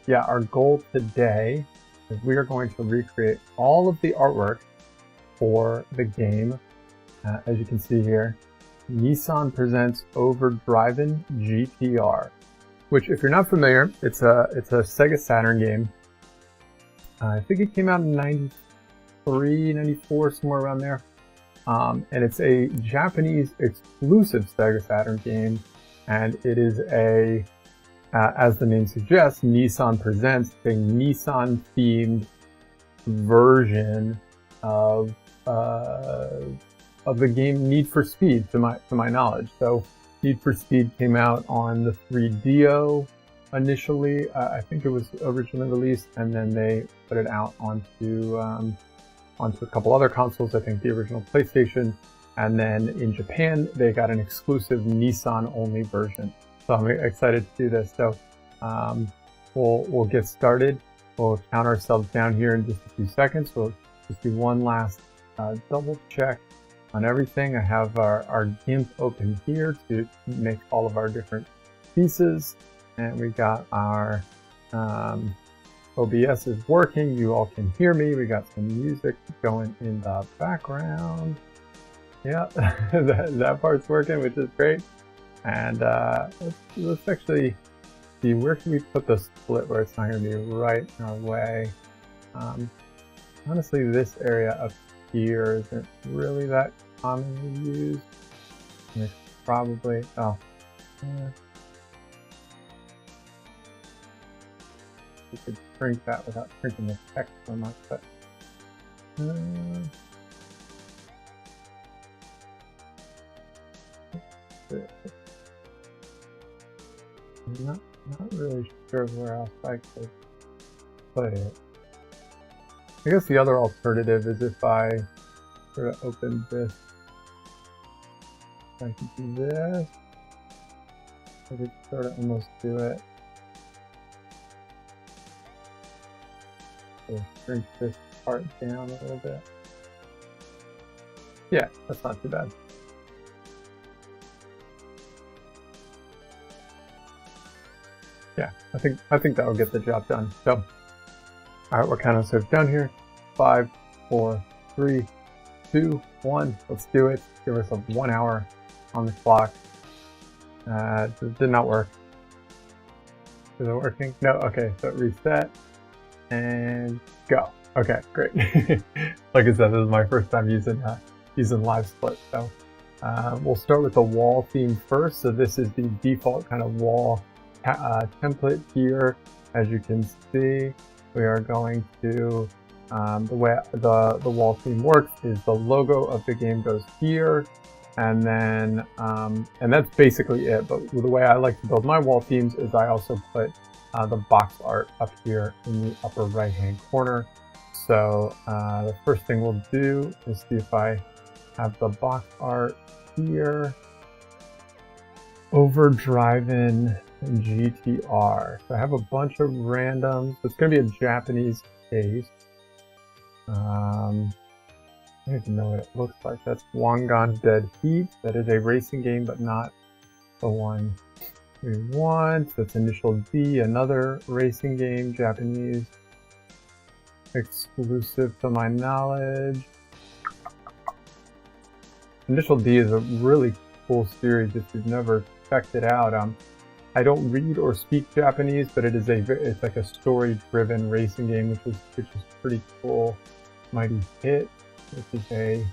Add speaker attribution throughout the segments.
Speaker 1: yeah, our goal today is we are going to recreate all of the artwork for the game. As you can see here, Nissan presents Overdriven GT-R, which, if you're not familiar, it's a SEGA Saturn game. I think it came out in 93, 94, somewhere around there. And it's a Japanese exclusive SEGA Saturn game, and it is a, as the name suggests, Nissan presents a Nissan-themed version of the game Need for Speed, to my knowledge. So Need for Speed came out on the 3DO initially. I think it was originally released, and then they put it out onto a couple other consoles. I think the original PlayStation, and then in Japan they got an exclusive Nissan only version. So I'm excited to do this. So we'll get started. We'll count ourselves down here in just a few seconds. We'll just do one last double check on everything. I have our GIMP open here to make all of our different pieces, and we got our OBS is working. You all can hear me. We got some music going in the background. Yeah, that part's working, which is great. And let's actually see, where can we put the split where it's not going to be right in our way. Honestly, this area up here isn't really that commonly used. And it's probably, we could shrink that without shrinking the text so much, but I'm not really sure where else I could put it. I guess the other alternative is if I sort of open this, I could do this. I could sort of almost do it. So shrink this part down a little bit. Yeah, that's not too bad. Yeah, I think that will get the job done. So, all right, we're counting ourselves down here. 5, 4, 3, 2, 1. Let's do it. Give ourselves 1 hour on the clock. It did not work. Is it working? No. Okay, so reset and go. Okay, great. Like I said, this is my first time using live split. So we'll start with the wall theme first. So this is the default kind of wall template here. As you can see, we are going to the way the wall theme works is the logo of the game goes here, and then and that's basically it. But the way I like to build my wall themes is I also put the box art up here in the upper right hand corner. So the first thing we'll do is see if I have the box art here. Overdriven GT-R. So I have a bunch of randoms. It's going to be a Japanese case. I don't even know what it looks like. That's Wangan's Dead Heat. That is a racing game, but not the one we want. That's Initial D, another racing game, Japanese, exclusive to my knowledge. Initial D is a really cool series if you've never checked it out. I don't read or speak Japanese, but it's like a story-driven racing game, which is pretty cool. Mighty Hit, which is a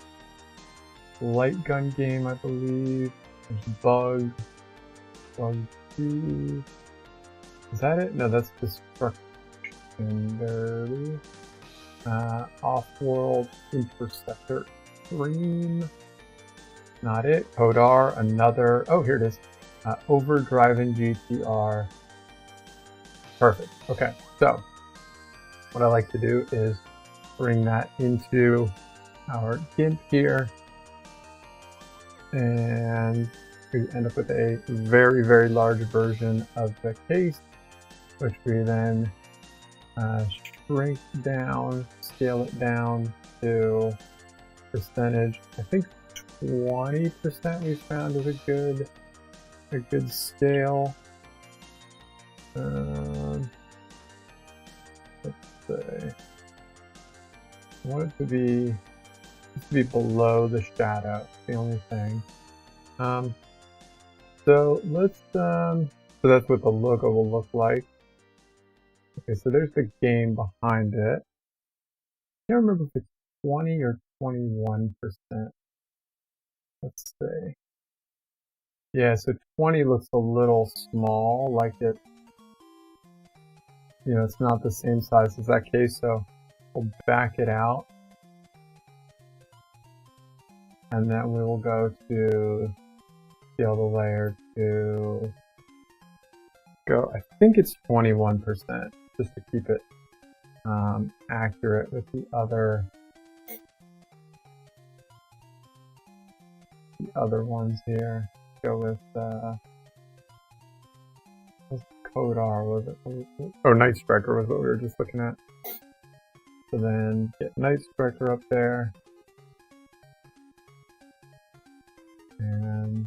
Speaker 1: light gun game, I believe. There's Bug 2. Is that it? No, that's Destruction Derby. Off-World Interceptor Dream. Not it. Code R, another. Oh, here it is. Overdriven GT-R. Perfect. Okay, so what I like to do is bring that into our GIMP here, and we end up with a very, very large version of the case, which we then shrink down, scale it down to percentage. I think 20% we found is a good scale. say. I want it to be below the shadow. That's the only thing. So let's so that's what the logo will look like. Okay, so there's the game behind it. I can't remember if it's 20 or 21%. Let's see. Yeah, so 20 looks a little small, like it, you know, it's not the same size as that case, so we'll back it out. And then we will go to scale the layer to go, I think it's 21%, just to keep it accurate with the other ones here. Go with Code R, was it? Oh, Night Striker was what we were just looking at. So then get Night Striker up there. And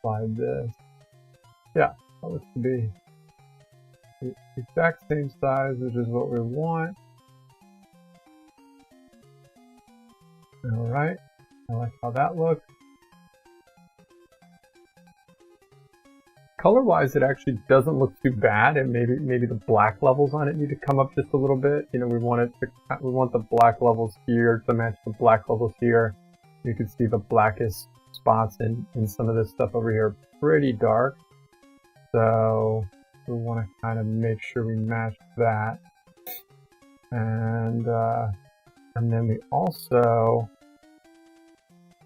Speaker 1: slide this. Yeah, that looks to be the exact same size, which is what we want. Alright, I like how that looks. Color-wise, it actually doesn't look too bad, and maybe the black levels on it need to come up just a little bit. You know, we want the black levels here to match the black levels here. You can see the blackest spots in some of this stuff over here, pretty dark. So we want to kind of make sure we match that. And then we also,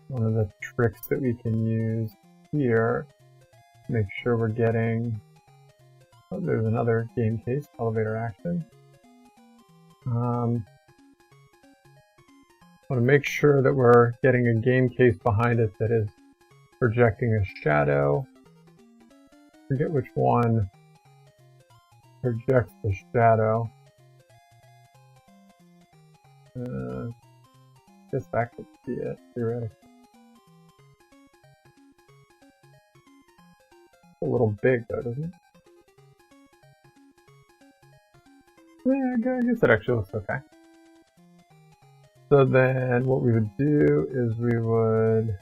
Speaker 1: one of the tricks that we can use here, make sure we're getting, oh, there's another game case, elevator action. Want to make sure that we're getting a game case behind it that is projecting a shadow. Forget which one projects the shadow. Guess that could be it, theoretically. A little big though, doesn't it? Yeah, I guess it actually looks okay. So then what we would do is we would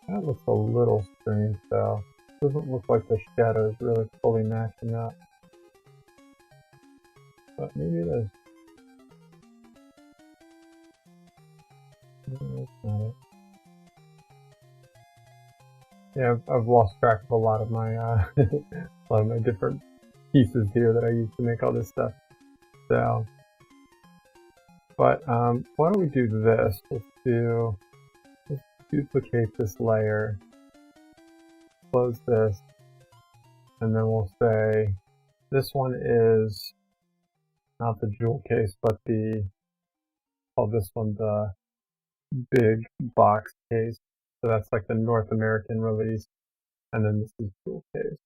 Speaker 1: that looks a little strange though. Doesn't look like the shadow is really fully matching up. But maybe it is. No, that's not it. Yeah, I've lost track of a lot of my different pieces here that I use to make all this stuff. So, but why don't we do this? Let's duplicate this layer, close this, and then we'll say this one is not the jewel case, but call this one the big box case. So that's like the North American release, and then this is jewel case.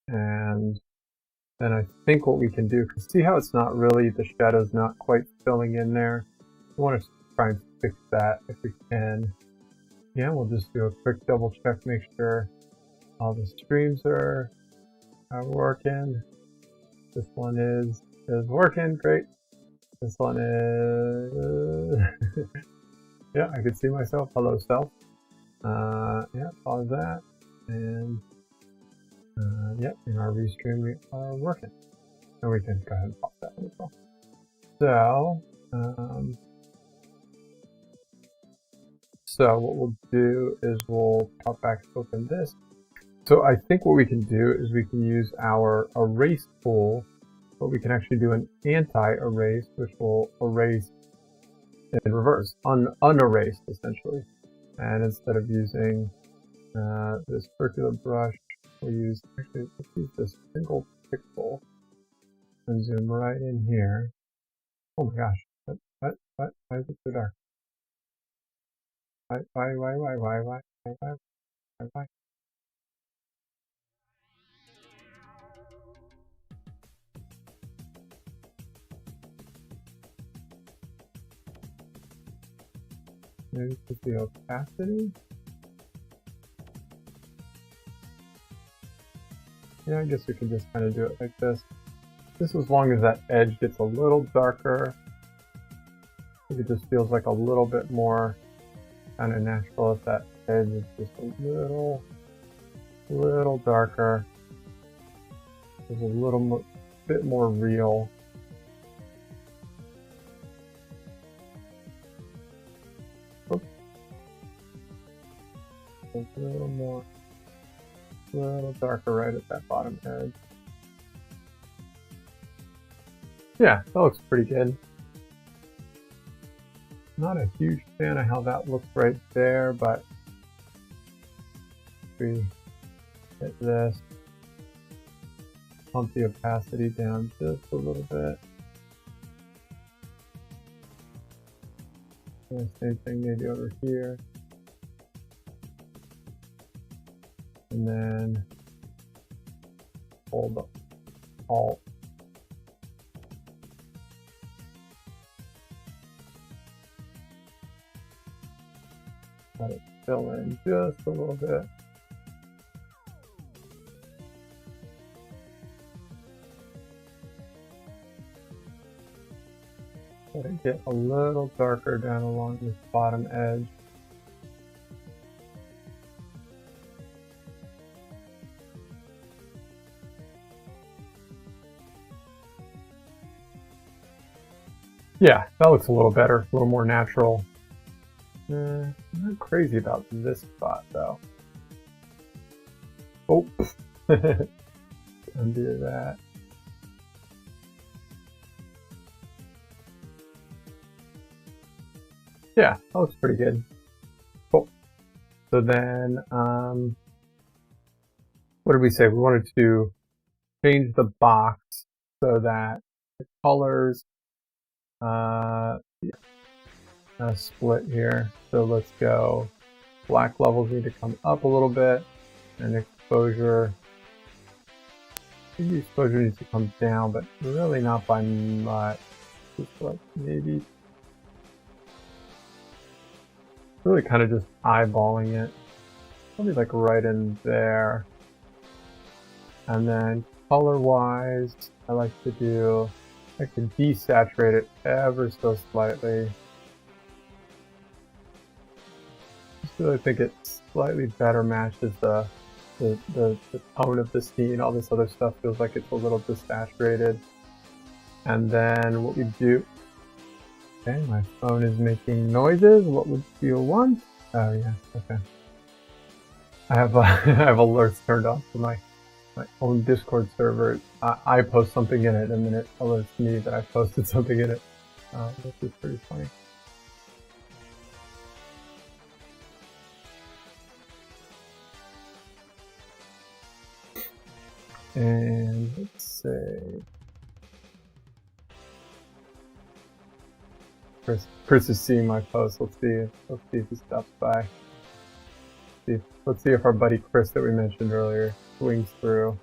Speaker 1: And then I think what we can do, because see how it's not really, the shadow's not quite filling in there. We want to try and fix that if we can. Yeah, we'll just do a quick double check, make sure all the streams are working. This one is working, great. This one is yeah, I can see myself. Hello, self. Yeah, pause that. And yep, in our restream we are working. And we can go ahead and pop that one as well. So what we'll do is we'll pop back open this. So I think what we can do is we can use our erase tool, but we can actually do an anti-erase, which will erase in reverse, unerased essentially. And instead of using this circular brush, we'll use, actually, let's use this single pixel and zoom right in here. Oh my gosh, what, why is it so dark? Why? Maybe it's the opacity? Yeah, I guess we could just kind of do it like this. Just as long as that edge gets a little darker. I think it just feels like a little bit more kind of natural if that edge is just a little darker. It's a little bit more real. Oops. A little darker right at that bottom edge. Yeah, that looks pretty good. Not a huge fan of how that looks right there, but if we hit this, pump the opacity down just a little bit. And same thing maybe over here. And then hold Alt. Let it fill in just a little bit. Let it get a little darker down along this bottom edge. Yeah, that looks a little better, a little more natural. I'm not crazy about this spot though. Oh, undo that. Yeah, that looks pretty good. Cool. So then, what did we say? We wanted to change the box so that the colors split here. So let's go. Black levels need to come up a little bit, and exposure. I think the exposure needs to come down, but really not by much. Just like maybe. Really kind of just eyeballing it. Probably like right in there. And then color-wise, I like to desaturate it ever so slightly. Just really think it slightly better matches the tone of the scene. All this other stuff feels like it's a little desaturated. And then what we do. Okay, my phone is making noises. What would you want? Oh yeah, okay. I have I have alerts turned on for my own Discord server. I post something in it, and then it alerts me that I posted something in it, which is pretty funny. And let's say. Chris is seeing my post. Let's see if he stops by. Let's see if our buddy Chris that we mentioned earlier swings through.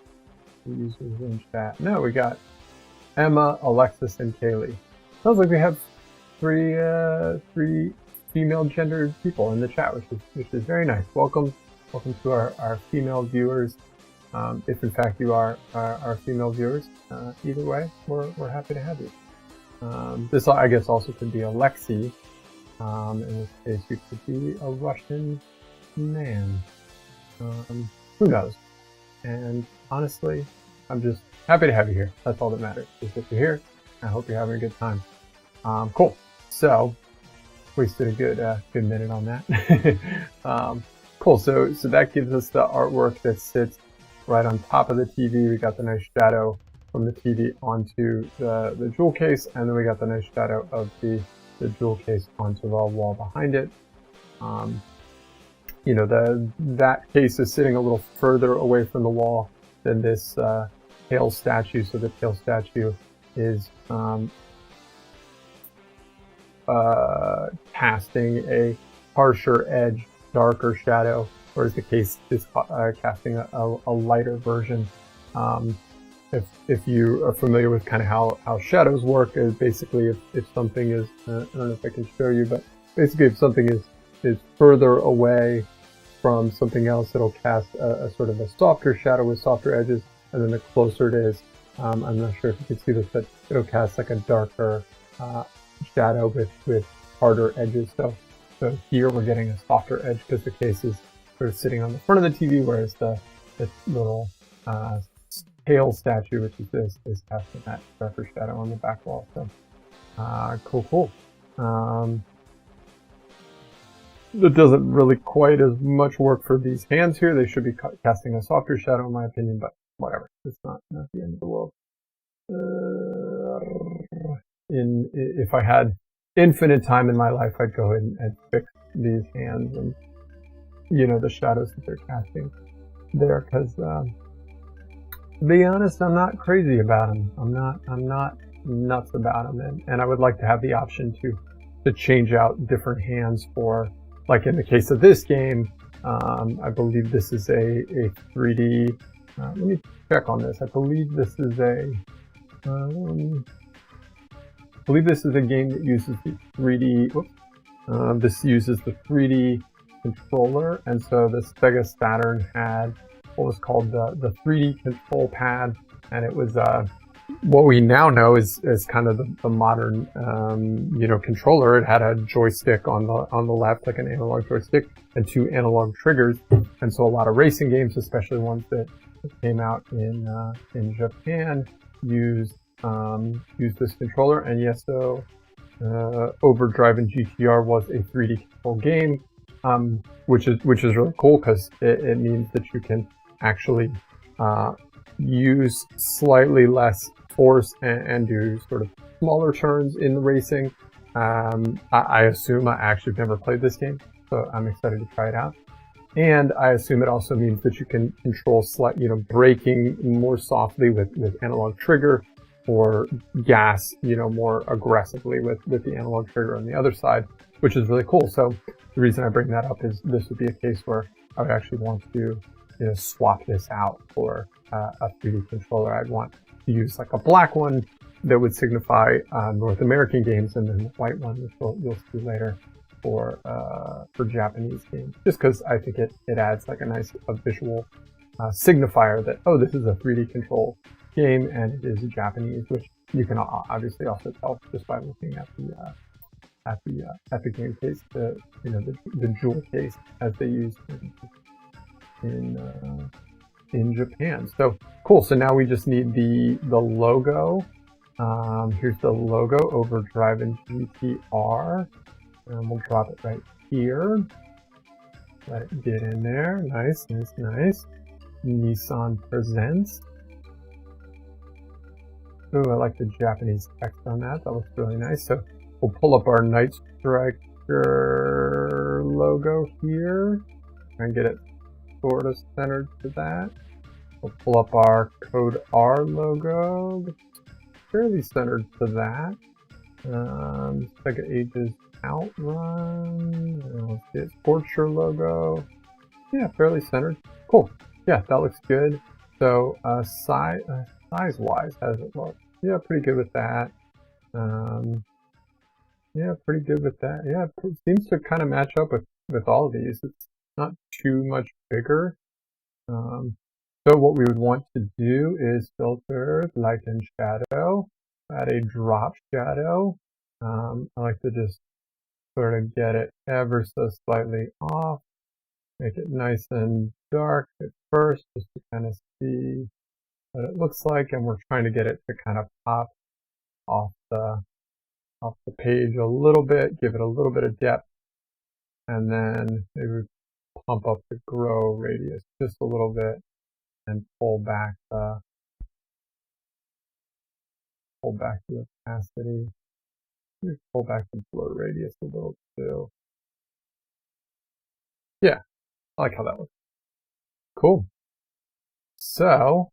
Speaker 1: He uses in chat. No, we got Emma, Alexis, and Kaylee. Sounds like we have three female gendered people in the chat, which is very nice. Welcome to our female viewers. If in fact you are our female viewers, either way, we're happy to have you. This, I guess, also could be Alexei. In this case, you could be a Russian man. Who knows? And honestly, I'm just happy to have you here. That's all that matters. Just that you're here. I hope you're having a good time. Cool. So, wasted a good minute on that. Cool. So that gives us the artwork that sits right on top of the TV. We got the nice shadow from the TV onto the jewel case, and then we got the nice shadow of the jewel case onto the wall behind it. You know, that case is sitting a little further away from the wall than this tail statue, so the tail statue is casting a harsher edge, darker shadow, whereas the case is casting a lighter version. If you are familiar with kind of how shadows work, is basically if something is, I don't know if I can show you, but basically if something is further away from something else, it'll cast a sort of a softer shadow with softer edges. and then the closer it is, I'm not sure if you can see this, but it'll cast like a darker shadow with harder edges. So here we're getting a softer edge because the case is sort of sitting on the front of the TV, whereas this little tail statue, which is this, is casting that darker shadow on the back wall. So cool. That doesn't really quite as much work for these hands here. They should be casting a softer shadow in my opinion, but whatever. It's not the end of the world. If I had infinite time in my life, I'd go ahead and fix these hands and, you know, the shadows that they're casting there, because to be honest, I'm not crazy about them. I'm not nuts about them, and I would like to have the option to change out different hands for, like in the case of this game, I believe this is a 3D. Let me check on this. I believe this is a game that uses the 3D. This uses the 3D controller, and so the SEGA Saturn had what was called the 3D control pad, and it was what we now know is kind of the modern controller. It had a joystick on the left, like an analog joystick, and 2 analog triggers. And so a lot of racing games, especially ones that came out in Japan, used this controller. And yes, so Overdriven GT-R was a 3D control game, which is really cool because it means that you can actually use slightly less force and do sort of smaller turns in the racing. I assume, I actually have never played this game, so I'm excited to try it out. And I assume it also means that you can control braking more softly with analog trigger, or gas, more aggressively with the analog trigger on the other side, which is really cool. So the reason I bring that up is this would be a case where I would actually want to, swap this out for a 3D controller. I'd want to use like a black one that would signify North American games, and then the white one, which you'll see later, for Japanese games. Just because I think it adds like a nice visual signifier that, oh, this is a 3D control game and it is Japanese, which you can obviously also tell just by looking at the game case, the jewel case as they use in Japan. So cool. So now we just need the logo. Here's the logo, Overdriven GT-R, and we'll drop it right here. Let it get in there. Nice. Nissan Presents. Oh, I like the Japanese text on that. That looks really nice. So we'll pull up our Night Striker logo here and get it sort of centered to that. We'll pull up our Code R logo, fairly centered to that. SEGA Ages Outrun. Let's get Sportster logo. Yeah, fairly centered. Cool. Yeah, that looks good. So size-wise, how does it look? Yeah, pretty good with that. Yeah, pretty good with that. Yeah, it seems to kind of match up with all of these. It's not too much bigger. So what we would want to do is filter light and shadow, add a drop shadow. I like to just sort of get it ever so slightly off, make it nice and dark at first, just to kind of see what it looks like, and we're trying to get it to kind of pop off the page a little bit, give it a little bit of depth, and then maybe pump up the grow radius just a little bit and pull back the opacity. Maybe pull back the blur radius a little too. Yeah, I like how that looks. Cool. So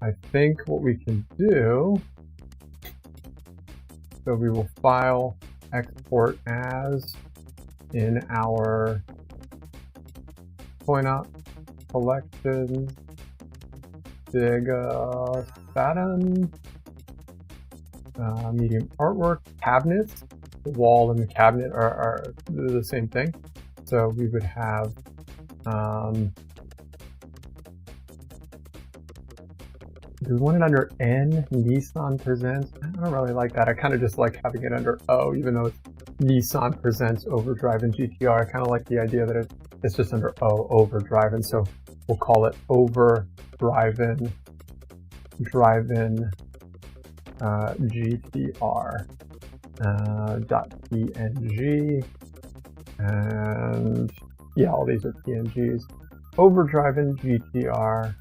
Speaker 1: I think what we can do, so we will file export as in our point-out collection SEGA Saturn medium artwork cabinets. The wall and the cabinet are the same thing. So we would have Do we want it under N, Nissan Presents? I don't really like that. I kind of just like having it under O, even though it's Nissan Presents Overdriven GT-R. I kind of like the idea that it's just under O, Overdriven. So we'll call it Overdriven GT-R .png. And yeah, all these are PNGs. Overdriven GT-R.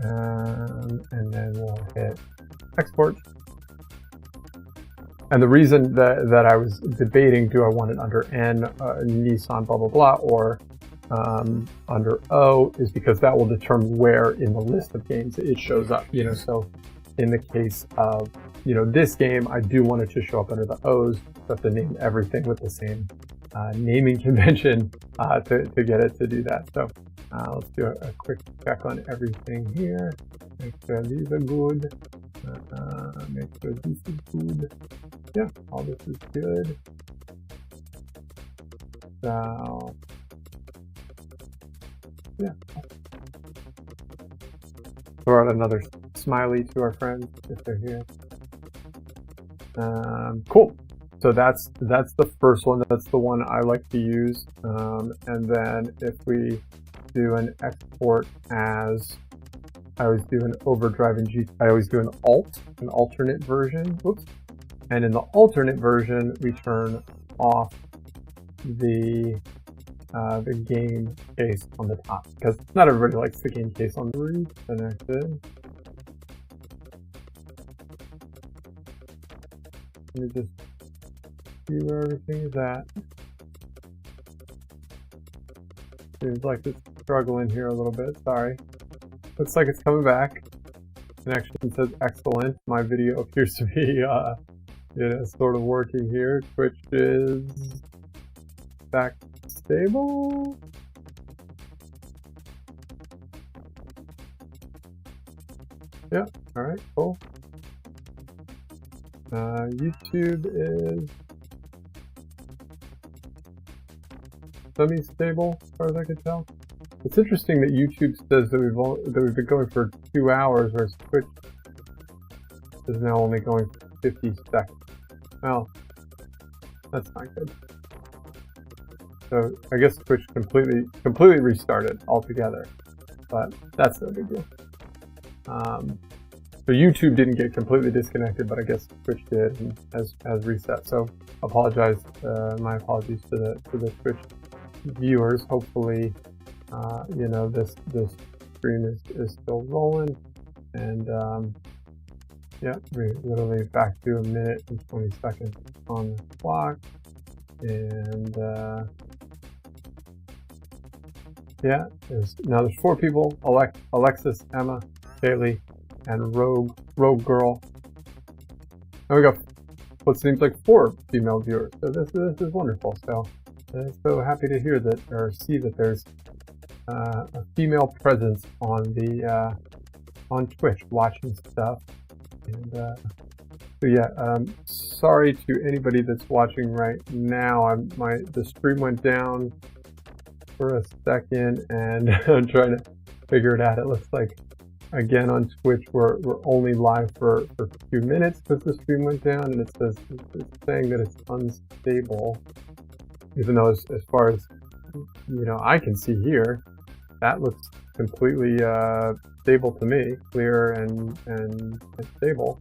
Speaker 1: And then we'll hit export. And the reason that I was debating, do I want it under N, Nissan, blah, blah, blah, or under O, is because that will determine where in the list of games it shows up. You know, so in the case of, you know, this game, I do want it to show up under the O's. So I have to name everything with the same naming convention to get it to do that. So let's do a quick check on everything here. Make sure these are good. Make sure this is good. Yeah, all this is good. So, yeah. Throw out another smiley to our friends if they're here. Cool. So that's the first one. That's the one I like to use. And then if we do an export as, I always do an overdriven I always do an alternate version. Whoops. And in the alternate version, we turn off the game case on the top, because not everybody likes the game case on the roof. Connected. Let me just see where everything is at. Seems like it's struggling here a little bit. Sorry. Looks like it's coming back. Connection says excellent. My video appears to be sort of working here. Twitch is back stable. Yeah. All right. Cool. YouTube is semi-stable, as far as I can tell. It's interesting that YouTube says that we've been going for 2 hours, whereas Twitch is now only going for 50 seconds. Well, that's not good. So I guess Twitch completely restarted altogether, but that's no big deal. So YouTube didn't get completely disconnected, but I guess Twitch did and has reset. So apologize. My apologies to the Twitch viewers. Hopefully, you know, this stream is still rolling, and yeah, we're literally back to 1 minute and 20 seconds on the clock, and yeah, now there's 4 people: Alexis, Emma, Kaylee, and Rogue Girl. And we got what seems like 4 female viewers. So this is wonderful. So happy to hear that, or see that there's a female presence on the on Twitch watching stuff. And so yeah, sorry to anybody that's watching right now. The stream went down for a second, and I'm trying to figure it out. It looks like, again, on Twitch, we're only live for 2 minutes because the stream went down, and it's saying that it's unstable. Even though, as far as, you know, I can see here, that looks completely stable to me, clear and stable.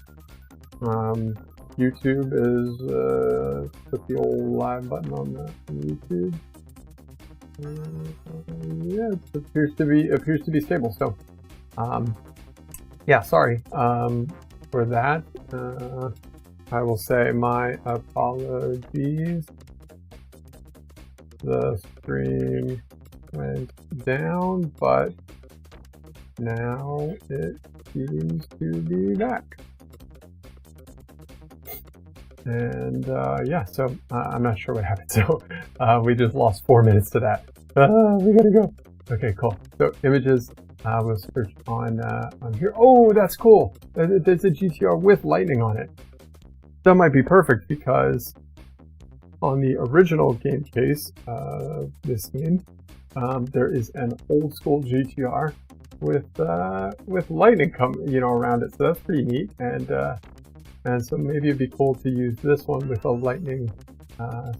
Speaker 1: YouTube is put the old live button on the YouTube. Yeah, it appears to be stable. So. Yeah, sorry for that. I will say my apologies. The stream went down, but now it seems to be back. And yeah, so I'm not sure what happened. So we just lost 4 minutes to that. We gotta go. Okay, cool. So images. We'll search on here. Oh, that's cool. There's a GT-R with lightning on it. That might be perfect because on the original game case of this game, there is an old school GT-R with lightning around it. So that's pretty neat. And so maybe it'd be cool to use this one with a lightning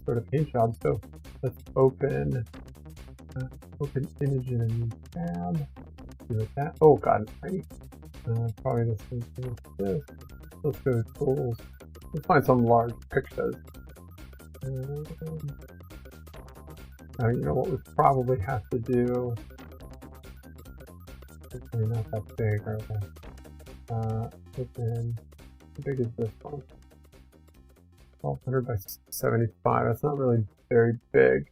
Speaker 1: sort of paint job. So let's open image in a new tab. See what that. Oh god, it's tiny. Probably the same thing as this. Let's go to tools. Let's find some large pictures. You know what we probably have to do? Hopefully not that big, are they? Open. How big is this one? 1200 by 75. That's not really very big.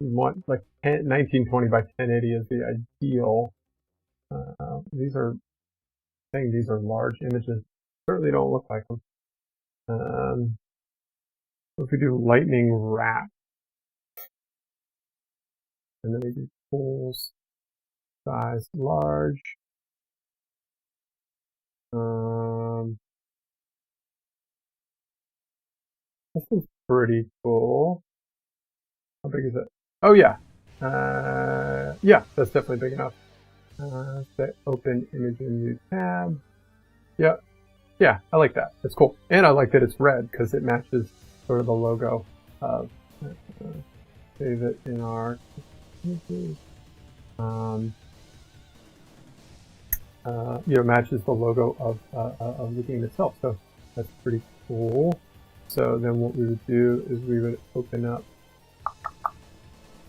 Speaker 1: We want like 1920 by 1080 is the ideal. These are large images. Certainly don't look like them. If we do lightning wrap, and then we do tools, size large. This is pretty cool. How big is it? Oh yeah. Yeah, that's definitely big enough. Say open image in new tab. Yep. Yeah, I like that. It's cool. And I like that it's red because it matches sort of the logo of save it in our matches the logo of the game itself. So that's pretty cool. So then what we would do is we would open up,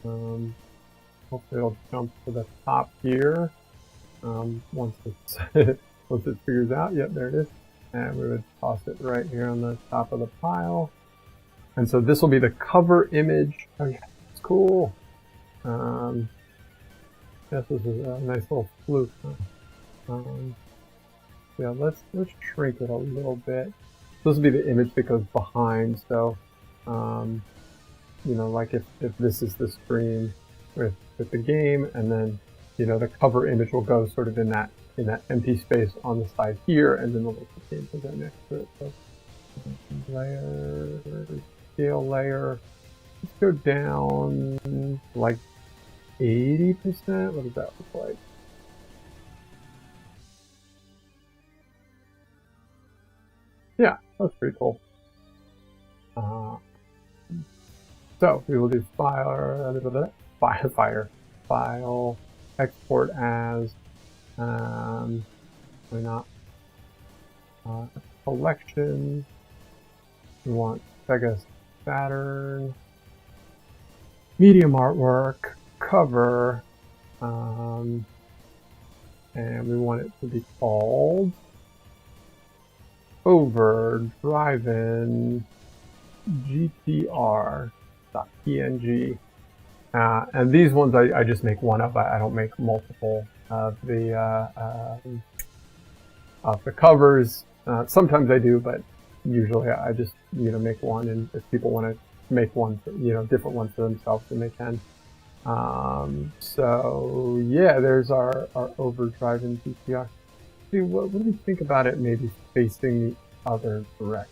Speaker 1: hopefully it'll jump to the top here, once it figures out. Yep, there it is. And we would toss it right here on the top of the pile. And so this will be the cover image. Oh yeah, it's cool. Yes, this is a nice little fluke. Yeah, let's shrink it a little bit. This will be the image that goes behind. So, like if this is the screen with the game, and then the cover image will go sort of in that empty space on the side here, and then the game will go next to it. So, layer, scale layer. Let's go down like 80%. What does that look like? Yeah, that's pretty cool. So we will do file, export as, why not, collection. We want SEGA Saturn, medium artwork, cover, and we want it to be called Overdriven GT-R .png. And these ones I just make one of. I don't make multiple of the covers. Sometimes I do, but usually I just make one. And if people want to make one, different ones for themselves, then they can. So yeah, there's our Overdriven GT-R. See, what do we think about it maybe facing the other direction?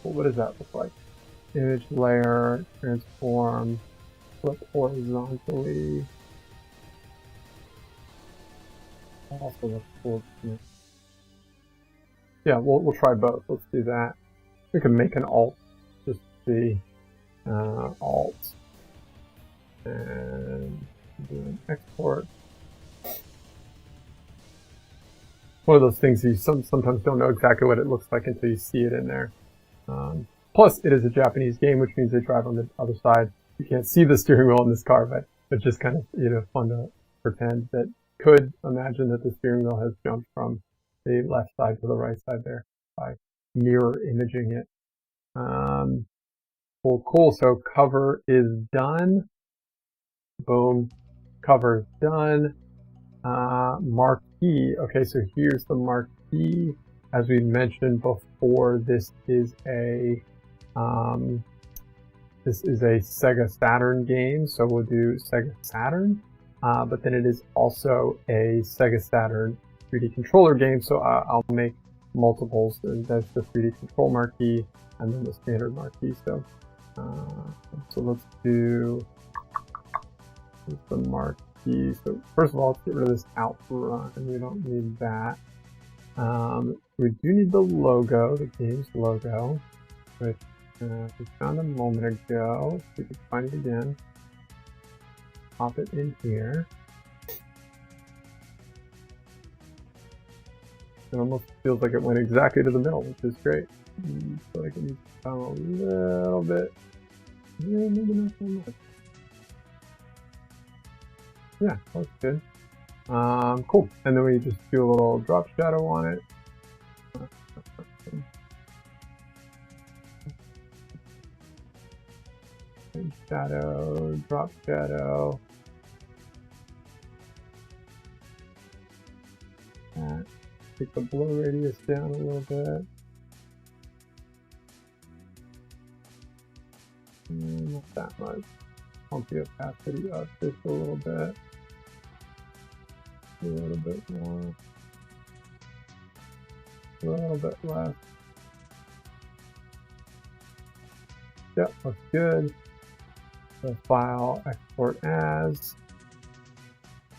Speaker 1: What does that look like? Image layer, transform, flip horizontally. Also looks cool. Yeah, we'll try both. Let's do that. We can make an alt, just see alt, and do an export. One of those things you sometimes don't know exactly what it looks like until you see it in there. Plus, it is a Japanese game, which means they drive on the other side. You can't see the steering wheel in this car, but it's just kind of fun to pretend that. Could imagine that the steering wheel has jumped from the left side to the right side there by mirror imaging it. Cool. So cover is done. Boom. Cover is done. Marquee. Okay, so here's the marquee. As we mentioned before, this is a SEGA Saturn game, so we'll do SEGA Saturn. But then it is also a SEGA Saturn 3D controller game, so I'll make multiples. And that's the 3D control marquee, and then the standard marquee. So let's do the marquee. key. So first of all, let's get rid of this outrun. We don't need that. We do need the logo, the game's logo, which we found a moment ago. We can find it again. Pop it in here. It almost feels like it went exactly to the middle, which is great. I feel like it needs to come a little bit. Yeah, maybe not so much. Yeah, that's good. Cool. And then we just do a little drop shadow on it. Shadow, drop shadow. Take the blur radius down a little bit. Not that much. Pump the opacity up just a little bit. A little bit more. A little bit less. Yep, looks good. The file export as.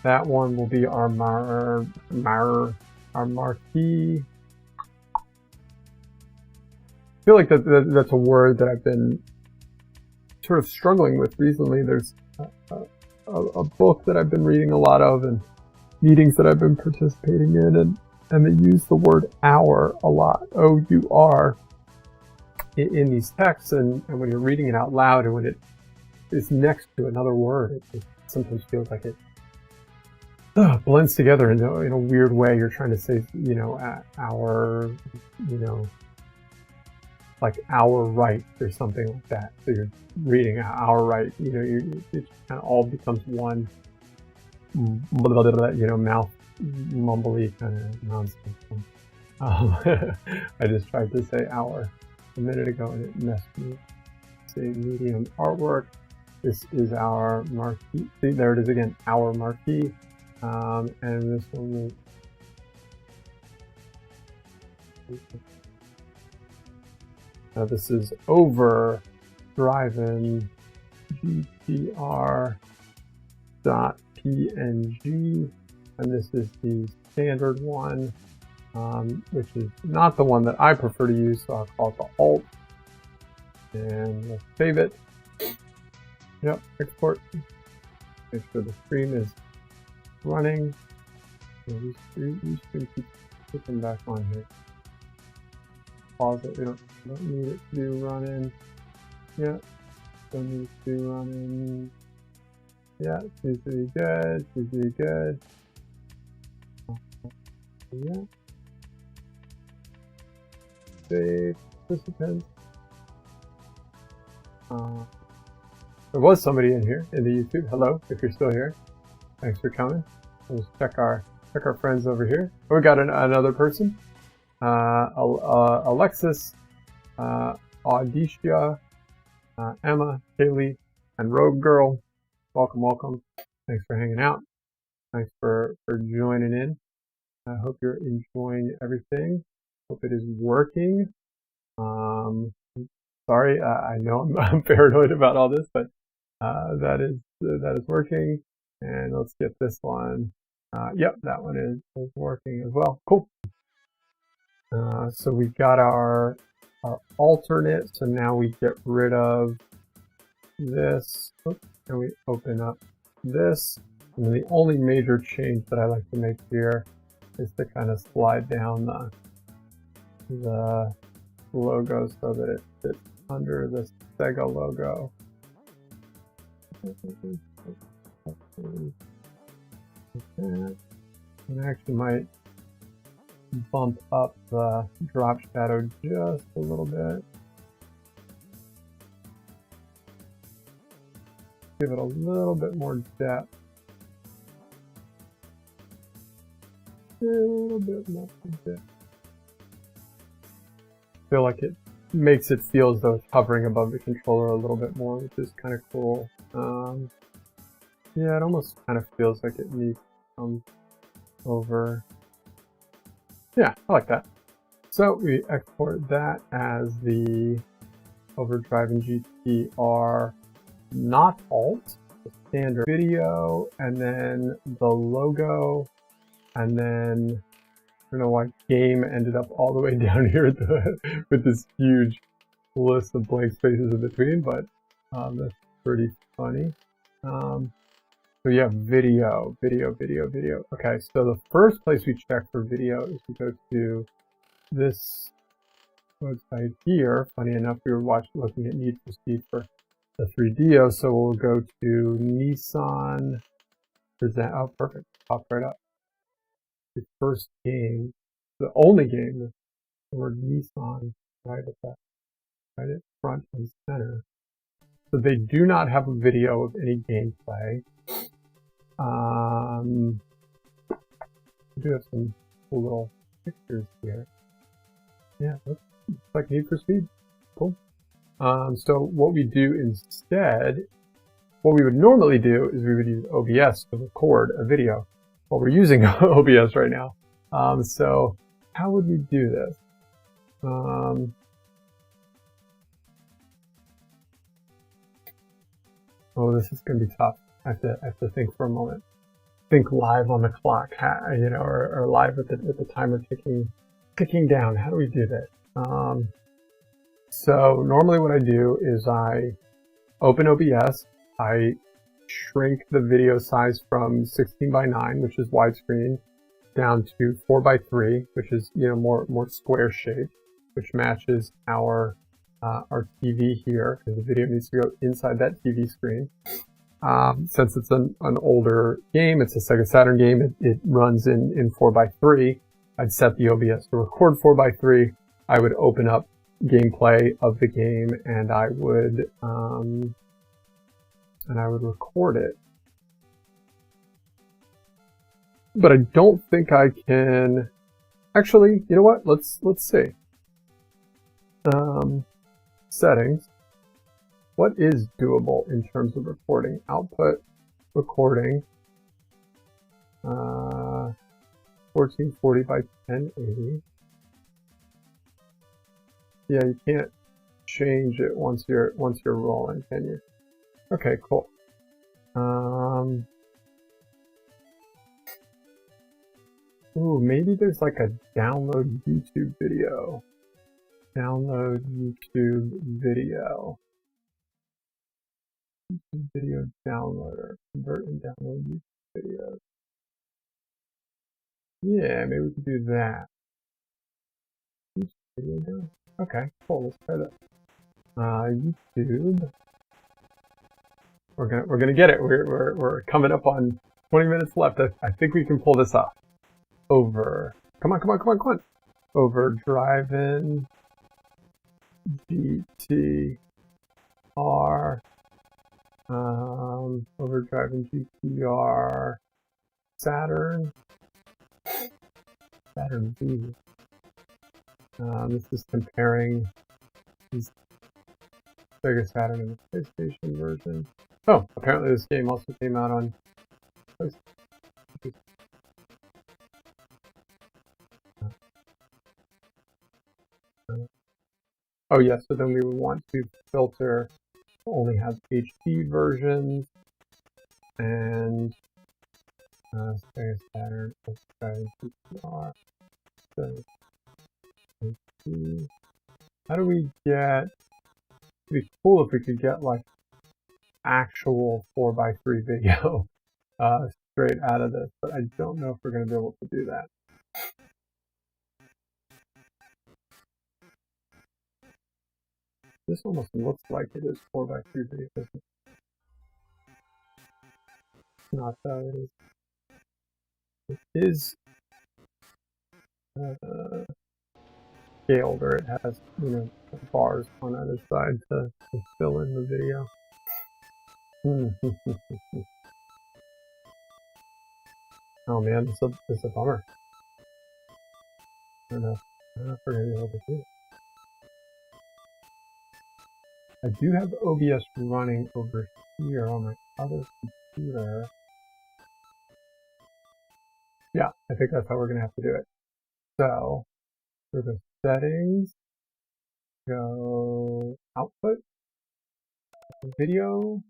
Speaker 1: That one will be our marquee. I feel like that's a word that I've been sort of struggling with recently. There's a book that I've been reading a lot of and meetings that I've been participating in, and they use the word hour a lot, O-U-R, in these texts, and when you're reading it out loud and when it is next to another word, it sometimes feels like it blends together in a weird way. You're trying to say, our, like our right or something like that. So you're reading our right, it kind of all becomes one, mouth mumbly kind of nonsense. I just tried to say our a minute ago and it messed me. Say medium artwork. This is our marquee. See, there it is again, our marquee. And this one is this is Overdriven GT-R .png, and this is the standard one, which is not the one that I prefer to use, so I'll call it the alt. And let's save it. Yep, export. Make sure the stream is running. These stream keep clicking back on here. Pause it. We don't need it to be running. Yeah, don't need it to be running. Yeah, it seems to be good. Seems to be good. Yeah. Save participants. There was somebody in here in the YouTube. Hello, if you're still here. Thanks for coming. Let's check our friends over here. Oh, we got another person. Alexis, Audicia, Emma, Haley, and Rogue Girl. Welcome, welcome. Thanks for hanging out. Thanks for joining in. I hope you're enjoying everything. Hope it is working. Sorry, I know I'm paranoid about all this, but that is working. And let's get this one. Yep, that one is working as well. Cool. So we got our alternate. So now we get rid of this. Oops, and we open up this. And then the only major change that I like to make here is to kind of slide down the logo so that it fits under the SEGA logo. And I actually might bump up the drop shadow just a little bit. Give it a little bit more depth. A little bit more depth. I feel like it makes it feel as though it's hovering above the controller a little bit more, which is kind of cool. Yeah, it almost kind of feels like it needs to come over. Yeah, I like that. So we export that as the Overdriven GT-R not alt, just standard video, and then the logo, and then I don't know why game ended up all the way down here with this huge list of blank spaces in between, but that's pretty funny. So yeah, video. Okay, so the first place we check for video is we go to this website here. Funny enough, we were looking at Need for Speed for the 3DO, so we'll go to Nissan Present. Oh, perfect. Pop right up. The first game, the only game, the word Nissan right at front and center. So they do not have a video of any gameplay. We do have some cool little pictures here. Yeah, looks like Need for Speed. Cool. So what we do instead, what we would normally do is we would use OBS to record a video. Well, we're using OBS right now. So how would we do this? Oh, this is going to be tough. I have to think for a moment. Think live on the clock, you know, or live with the timer ticking down. How do we do this? So normally what I do is I open OBS, I shrink the video size from 16:9, which is widescreen, down to 4:3, which is, you know, more square shaped, which matches our TV here, because the video needs to go inside that TV screen. Since it's an older game, it's a Sega Saturn game, it runs in 4:3. I'd set the OBS to record 4:3. I would open up gameplay of the game, and I would record it. But I don't think I can. Actually, you know what? Let's see. Settings. What is doable in terms of recording? Output, recording, 1440 by 1080. Yeah, you can't change it once you're rolling, can you? Okay, cool. Ooh, maybe there's like a download YouTube video. Download YouTube video. YouTube video downloader. Convert and download YouTube videos. Yeah, maybe we could do that. YouTube video down. Okay, cool. Let's try that. YouTube. We're gonna get it. We're coming up on 20 minutes left. I think we can pull this off. Over. Come on. Overdriven GT-R. Overdriven GT-R. Saturn V. This is comparing these Sega Saturn and the PlayStation version. Oh, apparently this game also came out on PlayStation. Oh yeah, so then we would want to filter only has HD versions and Sega Saturn GT-R. So how do we get? It'd be cool if we could get like actual 4:3 video straight out of this, but I don't know if we're going to be able to do that. This almost looks like it is 4:3 video. It's not though. It is scaled, or it has, you know, bars on either side to fill in the video. Oh man, this is a bummer. I don't know if we're gonna be able to do it. I do have OBS running over here on my other computer. Yeah, I think that's how we're gonna have to do it. So, for the settings, go output, video,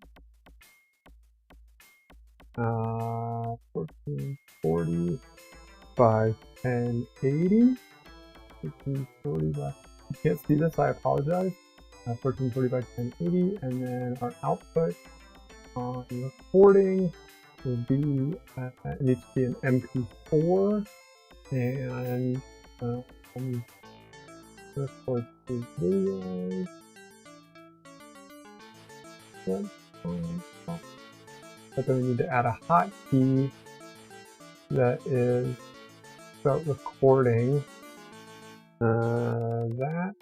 Speaker 1: 1440 by 1080. 1440 by, you can't see this, I apologize. 1440 by 1080, and then our output on recording will be, it needs to be an MP4, and record the videos. But then we need to add a hotkey that is start recording that,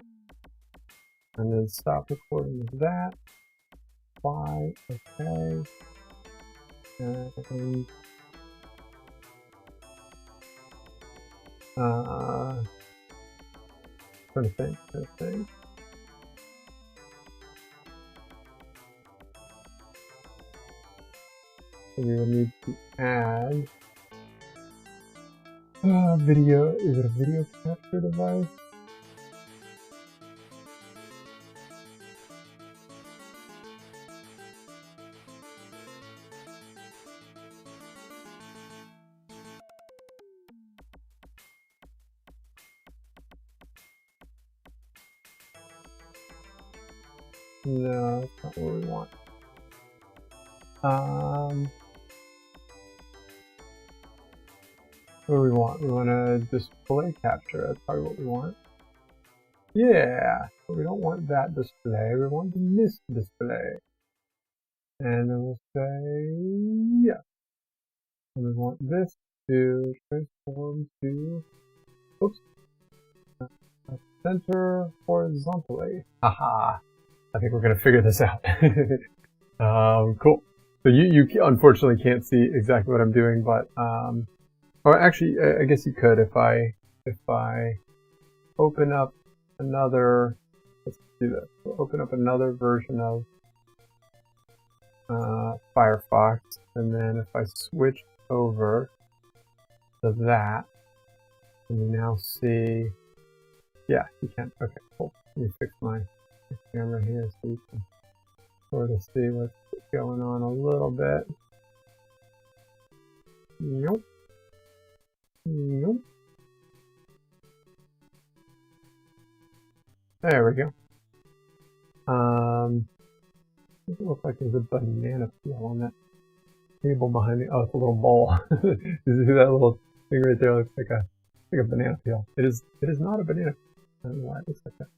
Speaker 1: and then stop recording with that. Apply, okay. And trying to think. So we will need to add video. Is it a video capture device? No, that's not what we want. What do we want? We want a display capture. That's probably what we want. Yeah, but we don't want that display. We want this display. And then we'll say, yeah. And we want this to transform to, oops, center horizontally. Haha. I think we're going to figure this out. Cool. So you unfortunately can't see exactly what I'm doing, but, or actually, I guess you could if I open up another, let's do this. We'll open up another version of Firefox, and then if I switch over to that, and you now see, yeah, you can. Okay, cool. Let me fix my camera here so you can sort of see what's going on a little bit. Nope. Nope. There we go. Doesn't look like there's a banana peel on that table behind me. Oh, it's a little bowl. You see that little thing right there? Looks like a banana peel. It is not a banana peel. I don't know why it looks like that.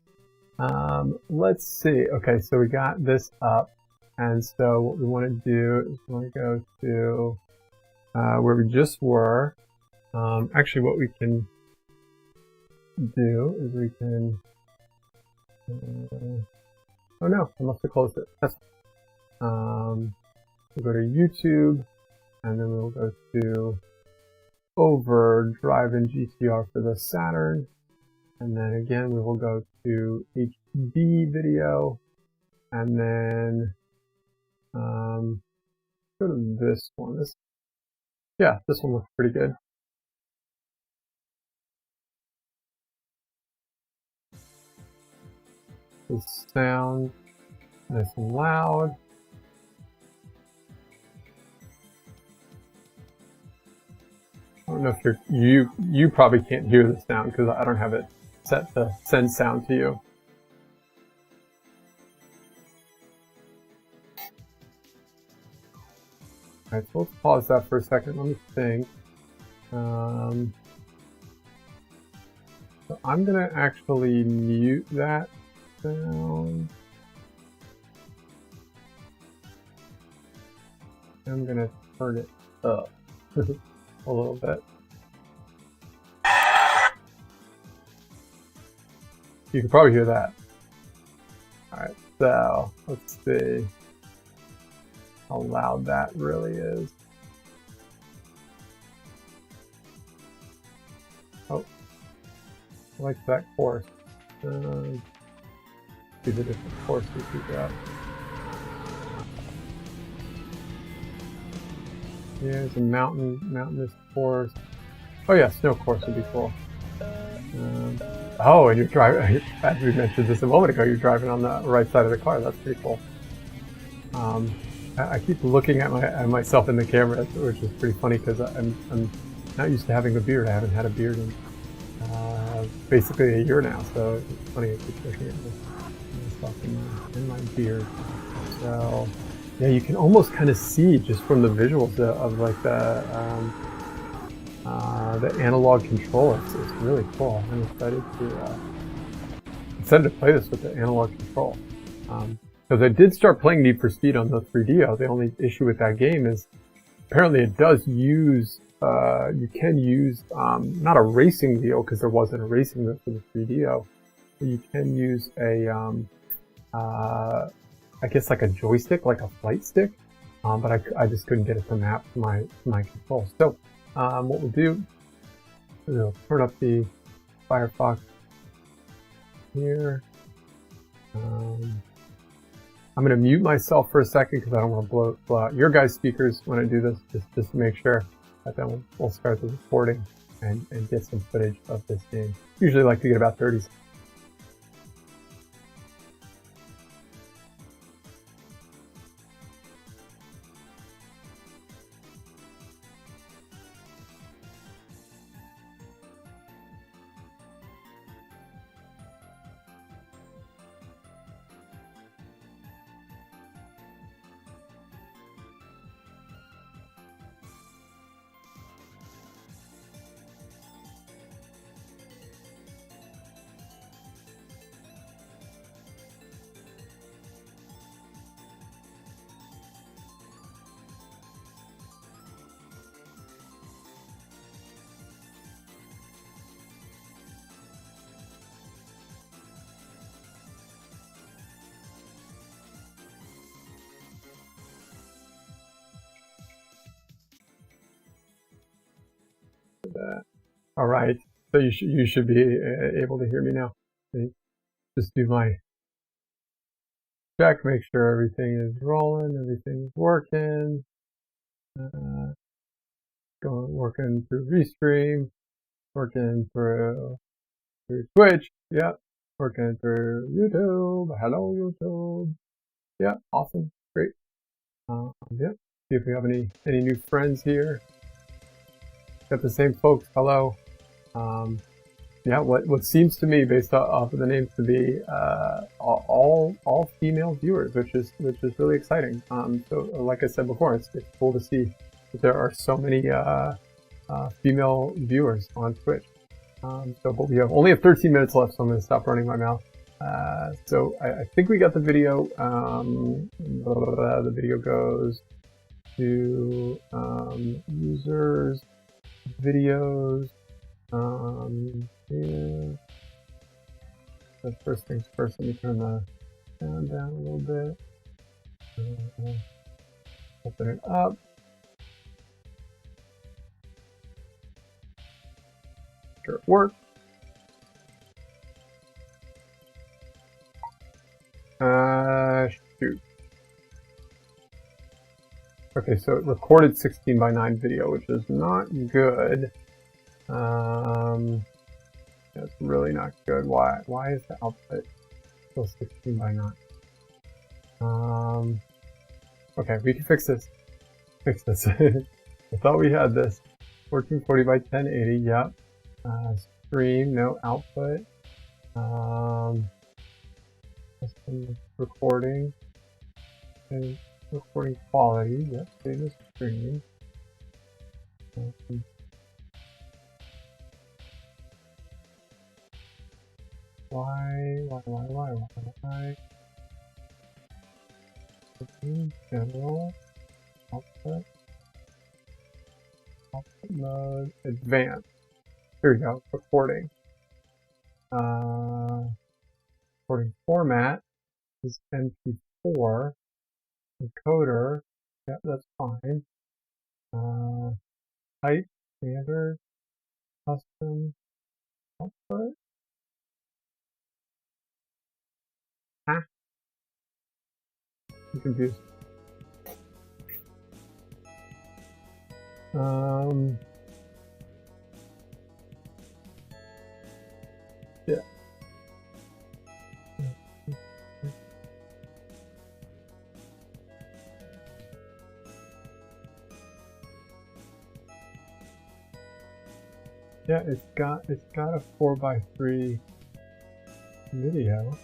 Speaker 1: Let's see. Okay, so we got this up, and so what we want to do is we want to go to where we just were. Actually, what we can do is we can. Oh no, I must have closed it. That's we'll go to YouTube, and then we'll go to Overdriven GT-R for the Saturn, and then again we will go to HD video, and then go to this one. This one looks pretty good. The sound nice and loud. I don't know if you probably can't hear the sound because I don't have it set to send sound to you. Alright, so let's pause that for a second. Let me think. So I'm gonna actually mute that sound. I'm gonna turn it up a little bit. You can probably hear that. Alright, so let's see how loud that really is. Oh, I like that chorus. See the different courses we got. Here's a mountainous course. Oh yeah, snow course would be cool. Oh, and you're driving, as we mentioned this a moment ago, you're driving on the right side of the car. That's pretty cool. I keep looking at myself in the camera, which is pretty funny because I'm not used to having a beard. I haven't had a beard in basically a year now, so it's funny. I keep looking at myself in my beard. So yeah, you can almost kind of see just from the visuals of like the analog control. It's really cool. I'm excited to play this with the analog control. Because I did start playing Need for Speed on the 3DO. The only issue with that game is apparently it does use, you can use, not a racing wheel because there wasn't a racing wheel for the 3DO, but you can use a, I guess like a joystick, like a flight stick, but I just couldn't get it to map to my control. So what we'll do is we'll turn up the Firefox here. I'm going to mute myself for a second because I don't want to blow out your guys' speakers when I do this, just to make sure that then we'll start the recording and get some footage of this game. Usually like to get about 30 seconds. All right, so you should be able to hear me now. Just do my check, make sure everything is rolling, everything is working. Working through Restream, working through Twitch. Yep, working through YouTube. Hello YouTube. Yeah, awesome, great. Yep. See if we have any new friends here. Got the same folks. Hello. Yeah, what seems to me, based off of the names, to be all female viewers, which is really exciting. So like I said before, it's cool to see that there are so many female viewers on Twitch. But we only have 13 minutes left, so I'm going to stop running my mouth. So I think we got the video. The video goes to users, videos. Yeah. So first things first, let me turn the sound down a little bit. Open it up. Sure it works. Shoot. Okay, so it recorded 16:9 video, which is not good. That's really not good. Why is the output still 16:9? Okay, we can fix this. I thought we had this. 1440x1080, yep. Stream, no output. Recording. And recording quality, yep, same as stream. Why? In general, output mode, advanced. Here we go, recording. Recording format is MP4. Encoder, yep, that's fine. Type, standard, custom, output. I'm confused. Yeah. Yeah, it's got a 4x3 video.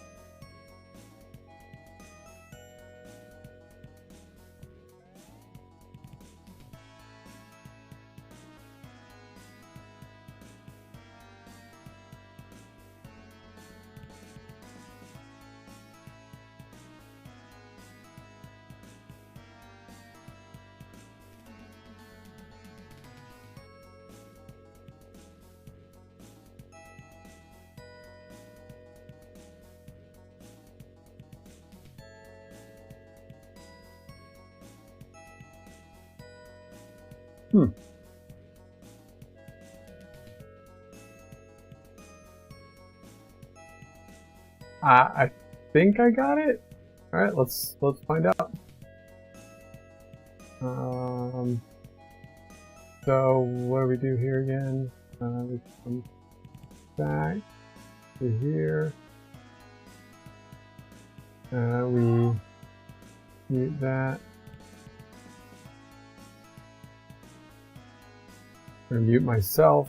Speaker 1: I think I got it. All right, let's find out. So what do we do here again? We come back to here. We mute that. I'm gonna mute myself.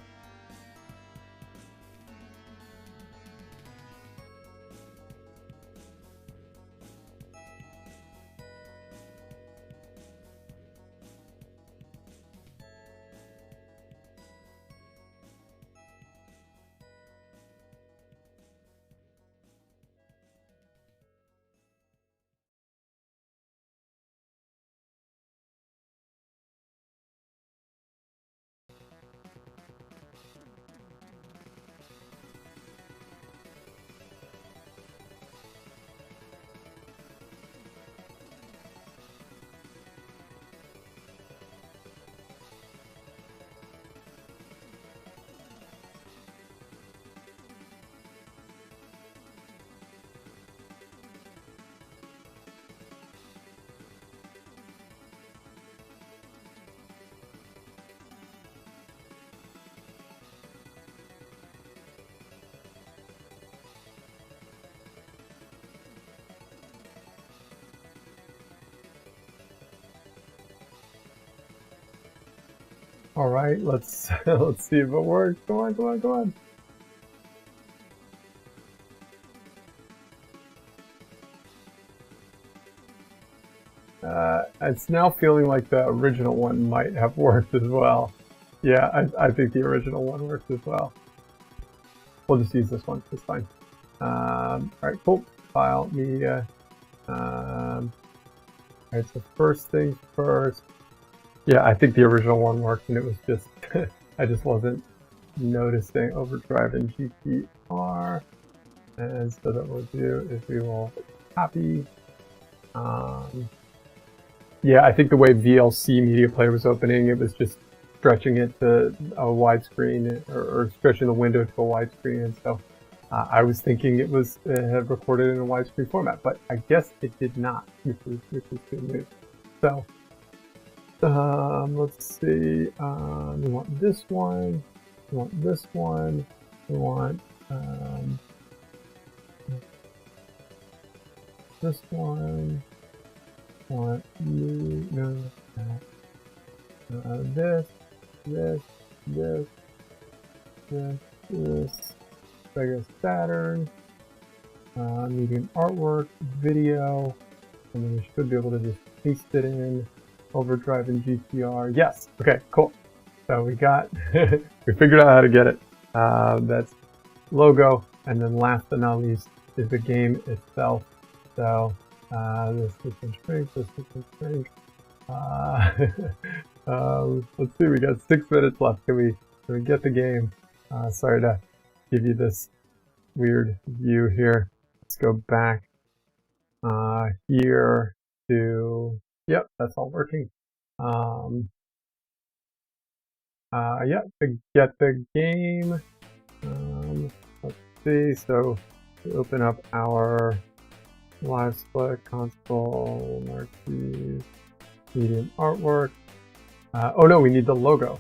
Speaker 1: All right, let's let's see if it works. Come on, come on, come on. It's now feeling like the original one might have worked as well. Yeah, I think the original one worked as well. We'll just use this one. It's fine. All right, cool. File, media. All right, so first things first. Yeah, I think the original one worked, and it was just I just wasn't noticing overdriving GT-R. And so what we'll do is we will copy. Yeah, I think the way VLC Media Player was opening, it was just stretching it to a widescreen, or stretching the window to a widescreen, and so I was thinking it had recorded in a widescreen format, but I guess it did not, which is good news. So let's see. We want this one. We want this one. We want this one. Want this, SEGA Saturn, medium artwork, video, and then we should be able to just paste it in. Overdriving GT-R. Yes. Okay. Cool. So we got we figured out how to get it. That's logo, and then last but not least is the game itself. So this system strength, this system strength. Let's see. We got 6 minutes left. Can we get the game? Sorry to give you this weird view here. Let's go back here to. Yep, that's all working. Yeah, to get the game. Let's see. So we open up our live split console, marquee, medium artwork. Oh no, we need the logo.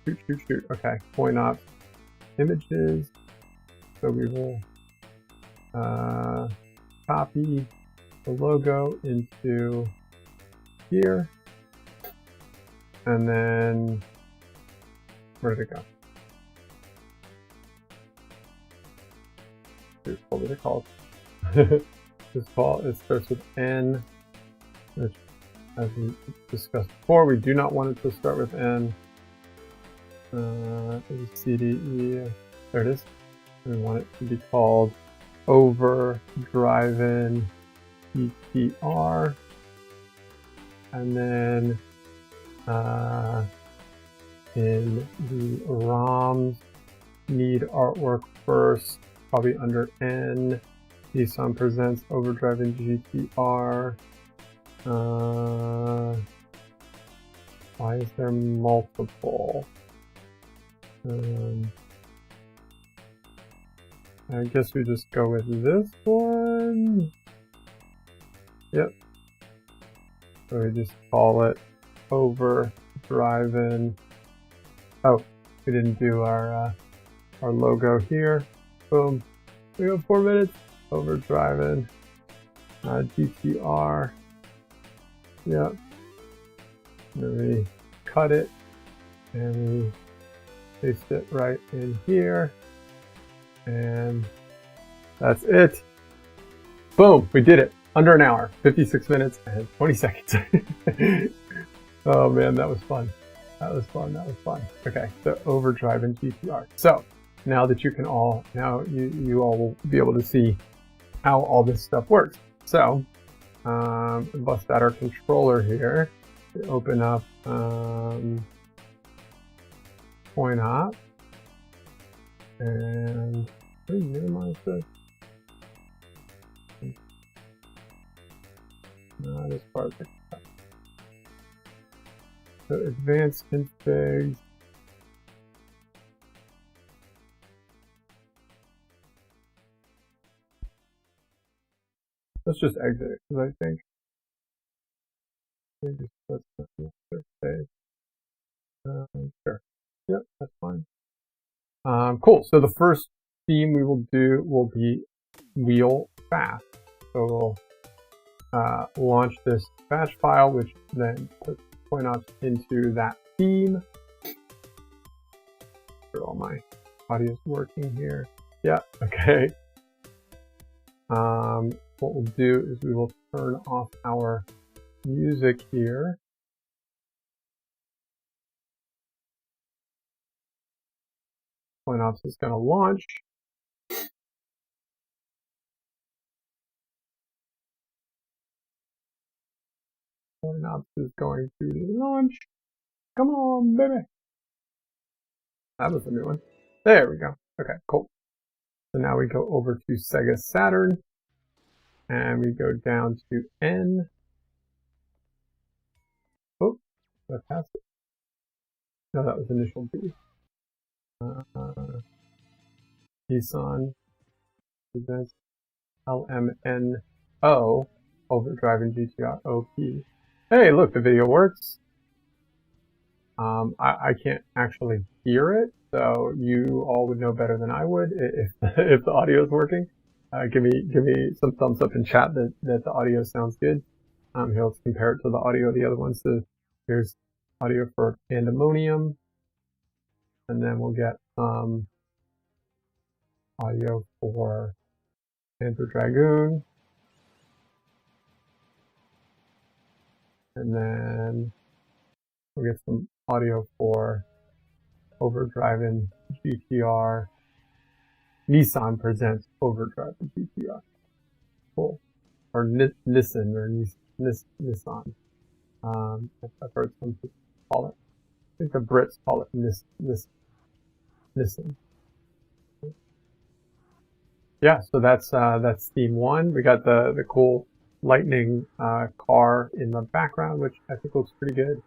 Speaker 1: Shoot. Okay, point off images. So we will copy the logo into here, and then Where did it go? What was it called? It starts with N, which, as we discussed before, we do not want it to start with N. C, D, E, there it is. We want it to be called Overdriven GT-R. And then in the ROMs, need artwork first, probably under N. Nissan Presents Overdriven GT-R. Why is there multiple? I guess we just go with this one. Yep. So we just call it Overdriven. Oh, we didn't do our logo here. Boom. We have 4 minutes. Overdriven GT-R. Yep. Then we cut it and we paste it right in here. And that's it. Boom, we did it. Under an hour, 56 minutes and 20 seconds. Oh man, that was fun. That was fun. Okay, so Overdriven GT-R. So now that you can all, you all will be able to see how all this stuff works. So, bust out our controller here. We open up Point Op, and let me minimize this. No, this part. So advanced configs. Let's just exit it, because I think let's save. Sure. Yep, that's fine. Cool. So the first theme we will do will be wheel fast. So we'll launch this batch file, which then puts point ops into that theme. Sure, all my audio is working here. Yeah. Okay. What we'll do is we will turn off our music here. Point ops is going to launch. Point ops is going to launch. Come on, baby. That was a new one. There we go. Okay, cool. So now we go over to SEGA Saturn. And we go down to N. Oh, did I pass it? No, that was initial B. Nissan Presents LMNO Overdriven GT-R OP. Hey, look, the video works. I can't actually hear it, so you all would know better than I would if the audio is working. Give me some thumbs up in chat that the audio sounds good. Here, let's compare it to the audio of the other ones. So here's audio for Pandemonium, and then we'll get audio for Panzer Dragoon, and then we'll get some audio for Overdriven GT-R. Nissan Presents Overdriven GT-R. Cool. Or Nissan, or Nissan. I've heard some people call it. I think the Brits call it Nissan. Yeah, so that's theme 1. We got the cool lightning car in the background, which I think looks pretty good.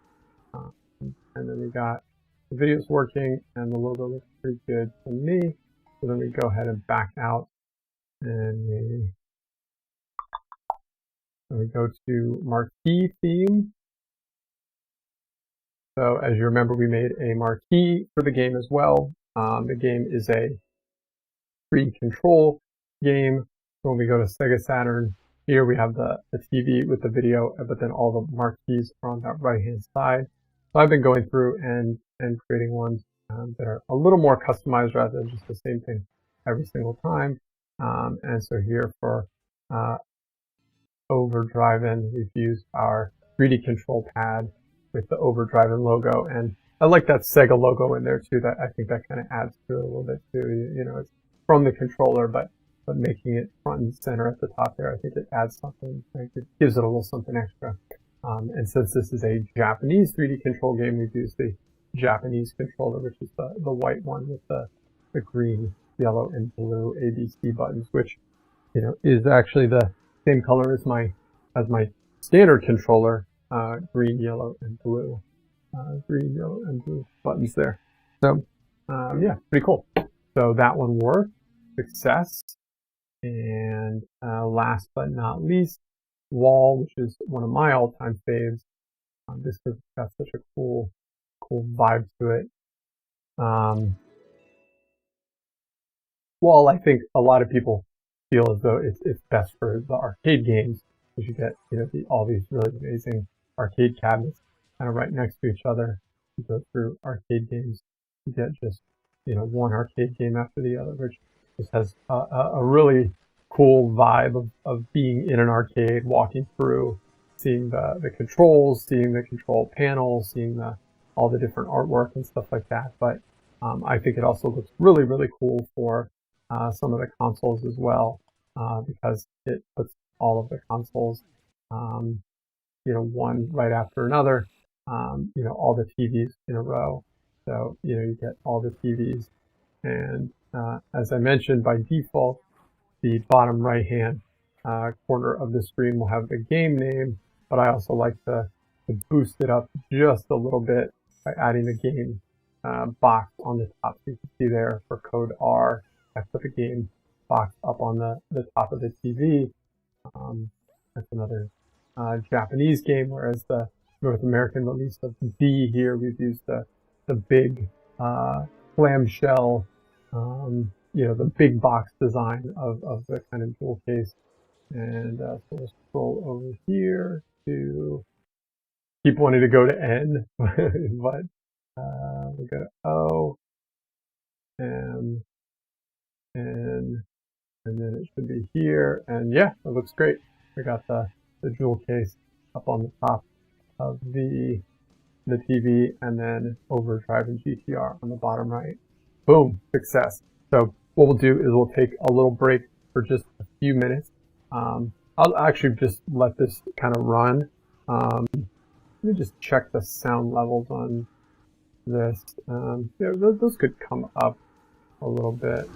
Speaker 1: And then we got the videos working, and the logo looks pretty good to me. So then we go ahead and back out, and we go to marquee theme. So as you remember, we made a marquee for the game as well. The game is a free control game. So when we go to SEGA Saturn, here we have the TV with the video, but then all the marquees are on that right hand side. So I've been going through and creating ones that are a little more customized rather than just the same thing every single time. And so here for Overdriven, we've used our 3D control pad with the Overdriven logo, and I like that SEGA logo in there too. That I think that kind of adds to it a little bit too. You know, it's from the controller, but making it front and center at the top there, I think it adds something. Like it gives it a little something extra. And since this is a Japanese 3D control game, we've used the Japanese controller, which is the white one with the green, yellow, and blue ABC buttons, which, you know, is actually the same color as my standard controller, green, yellow, and blue. Green, yellow, and blue buttons there. So, yeah, pretty cool. So that one worked. Success. And last but not least, Wall, which is one of my all-time faves. Just because it's got such a cool vibe to it. Wall, I think a lot of people feel as though it's best for the arcade games, because you get, you know, all these really amazing arcade cabinets kind of right next to each other. You go through arcade games, you get just, you know, one arcade game after the other, which just has a really cool vibe of being in an arcade, walking through, seeing the controls, seeing the control panel, seeing all the different artwork and stuff like that. But I think it also looks really, really cool for some of the consoles as well, because it puts all of the consoles, you know, one right after another, you know, all the TVs in a row. So, you know, you get all the TVs. And as I mentioned, by default, the bottom right-hand corner of the screen will have the game name, but I also like to boost it up just a little bit by adding a game box on the top. So you can see there for code R, I put the game box up on the top of the TV. That's another Japanese game, whereas the North American release of B here, we've used the big clamshell, you know, the big box design of the kind of jewel case. And so we'll scroll over here to keep wanting to go to N, but we go to O, M, N, and then it should be here. And yeah, it looks great. We got the jewel case up on the top of the TV, and then Overdriven GT-R on the bottom right. Boom, success. So what we'll do is we'll take a little break for just a few minutes. I'll actually just let this kind of run. Let me just check the sound levels on this. Yeah, those could come up a little bit.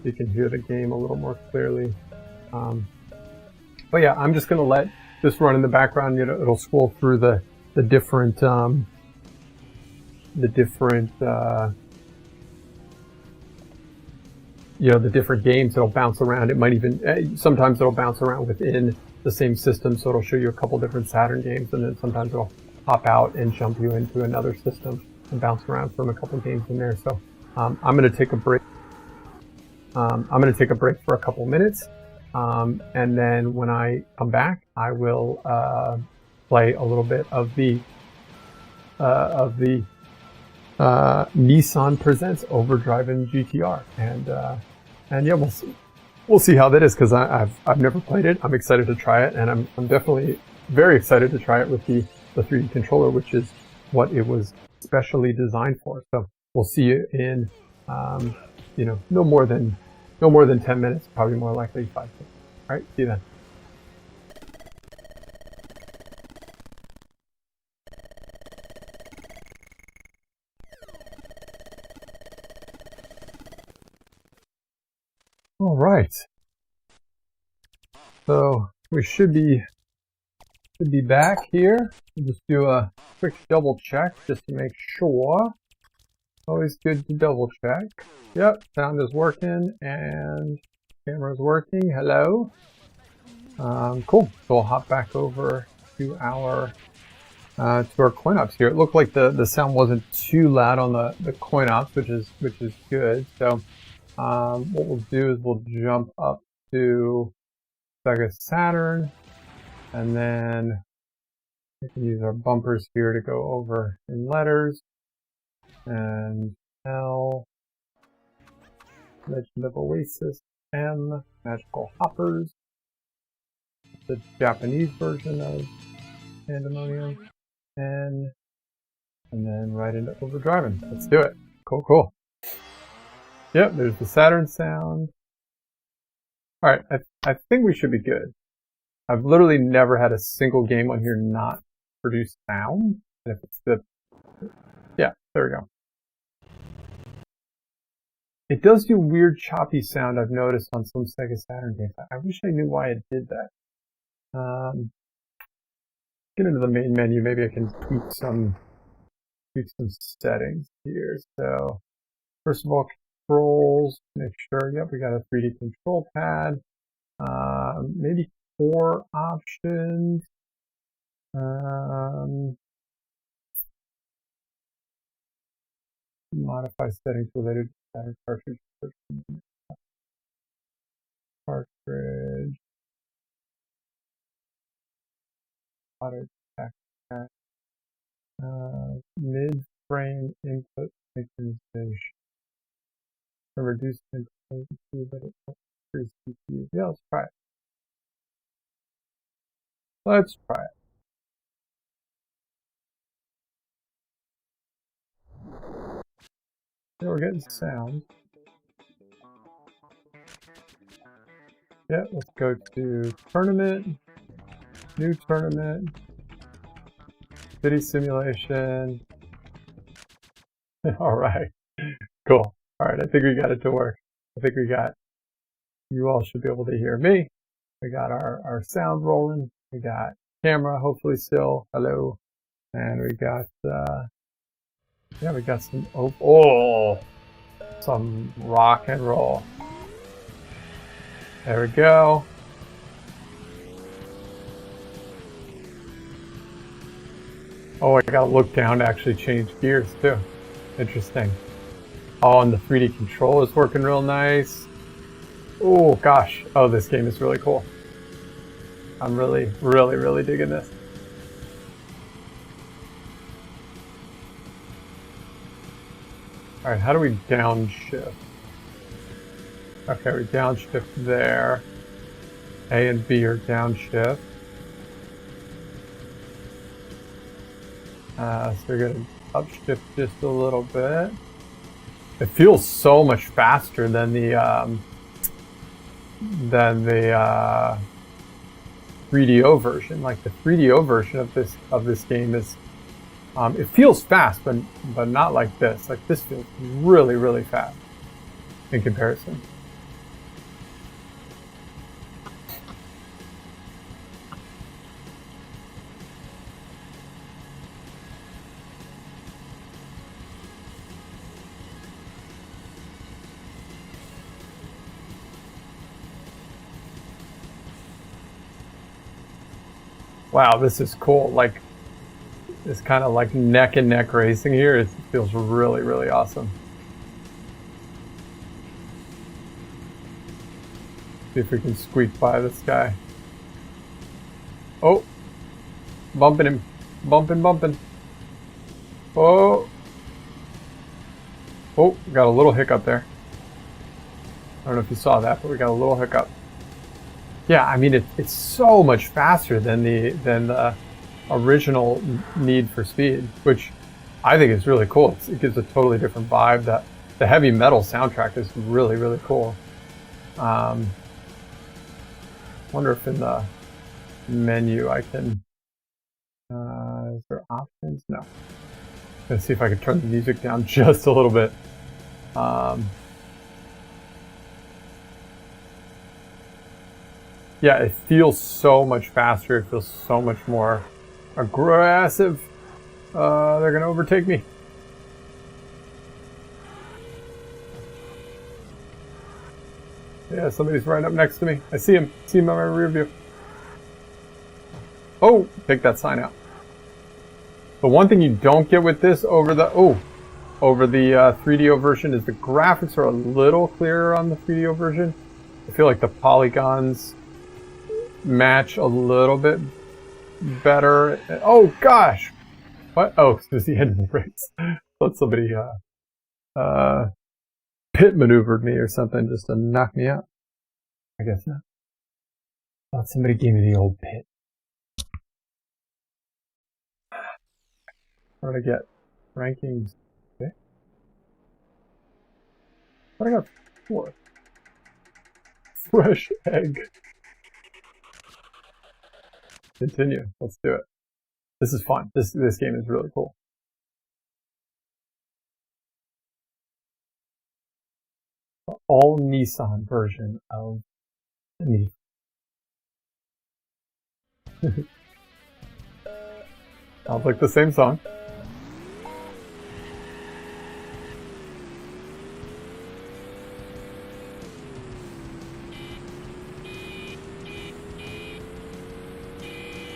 Speaker 1: You can hear the game a little more clearly. But yeah, I'm just going to let this run in the background. You know, it'll scroll through the different you know, the different games. It'll bounce around. It might even sometimes it'll bounce around within the same system, so it'll show you a couple different Saturn games, and then sometimes it'll pop out and jump you into another system and bounce around from a couple games in there. So I'm going to take a break. I'm going to take a break for a couple minutes, and then when I come back, I will play a little bit of the Nissan Presents Overdriven GT-R, and yeah, we'll see how that is, because I've never played it. I'm excited to try it, and I'm definitely very excited to try it with the 3D controller, which is what it was specially designed for. So we'll see you in you know, no more than 10 minutes, probably more likely 5 minutes. All right, see you then. All right, so we should be back here. We'll just do a quick double check just to make sure. Always good to double check. Yep, sound is working and camera is working. Hello. Cool. So we'll hop back over to our coin ops here. It looked like the sound wasn't too loud on the coin ops, which is good. So what we'll do is we'll jump up to SEGA Saturn, and then we can use our bumpers here to go over in letters, and L, Legend of Oasis, M, Magical Hoppers, the Japanese version of Pandemonium, N, and then right into Overdriving. Let's do it. Cool, cool. Yep, there's the Saturn sound. Alright, I think we should be good. I've literally never had a single game on here not produce sound. And if it's the... Yeah, there we go. It does do weird choppy sound I've noticed on some SEGA Saturn games. I wish I knew why it did that. Get into the main menu, maybe I can tweak some settings here. So, first of all, controls, make sure, yep, we got a 3D control pad. Maybe 4 options. Modify settings related to Saturn cartridge. Cartridge. Auto attack. Mid-frame input synchronization. Reduce latency, but it increase CPU. Yeah, let's try it. Let's try it. Yeah, we're getting sound. Yeah, let's go to tournament, new tournament, city simulation. All right, cool. All right, I think we got it to work. I think we got, you all should be able to hear me. We got our sound rolling. We got camera, hopefully still. Hello. And we got, yeah, we got some, some rock and roll. There we go. Oh, I gotta look down to actually change gears too. Interesting. Oh, and the 3D control is working real nice. Oh gosh. Oh, this game is really cool. I'm really, really, really digging this. Alright, how do we downshift? Okay, we downshift there. A and B are downshift. So we're gonna upshift just a little bit. It feels so much faster than the 3DO version. Like the 3DO version of this game is, it feels fast, but not like this. Like this feels really, really fast in comparison. Wow, this is cool. Like, it's kind of like neck and neck racing here. It feels really, really awesome. See if we can squeak by this guy. Oh, bumping him, bumping. Oh, we got a little hiccup there. I don't know if you saw that, but we got a little hiccup. Yeah, I mean it's so much faster than the original Need for Speed, which I think is really cool. It gives a totally different vibe. That the heavy metal soundtrack is really, really cool. Wonder if in the menu I can. Is there options? No. Let's see if I can turn the music down just a little bit. Yeah, it feels so much faster. It feels so much more aggressive. They're gonna overtake me. Yeah, somebody's right up next to me. I see him. See him on my rear view. Oh, take that sign out. The one thing you don't get with this over the 3DO version is the graphics are a little clearer on the 3DO version. I feel like the polygons match a little bit better. Oh gosh! What? Oh, it was the engine brakes. Let somebody pit maneuvered me or something just to knock me out. I guess not. Thought somebody gave me the old pit. What did I get? Rankings. Okay. What I got? 4. Fresh egg. Continue. Let's do it. This is fun. This game is really cool. The all Nissan version of the Sounds like the same song.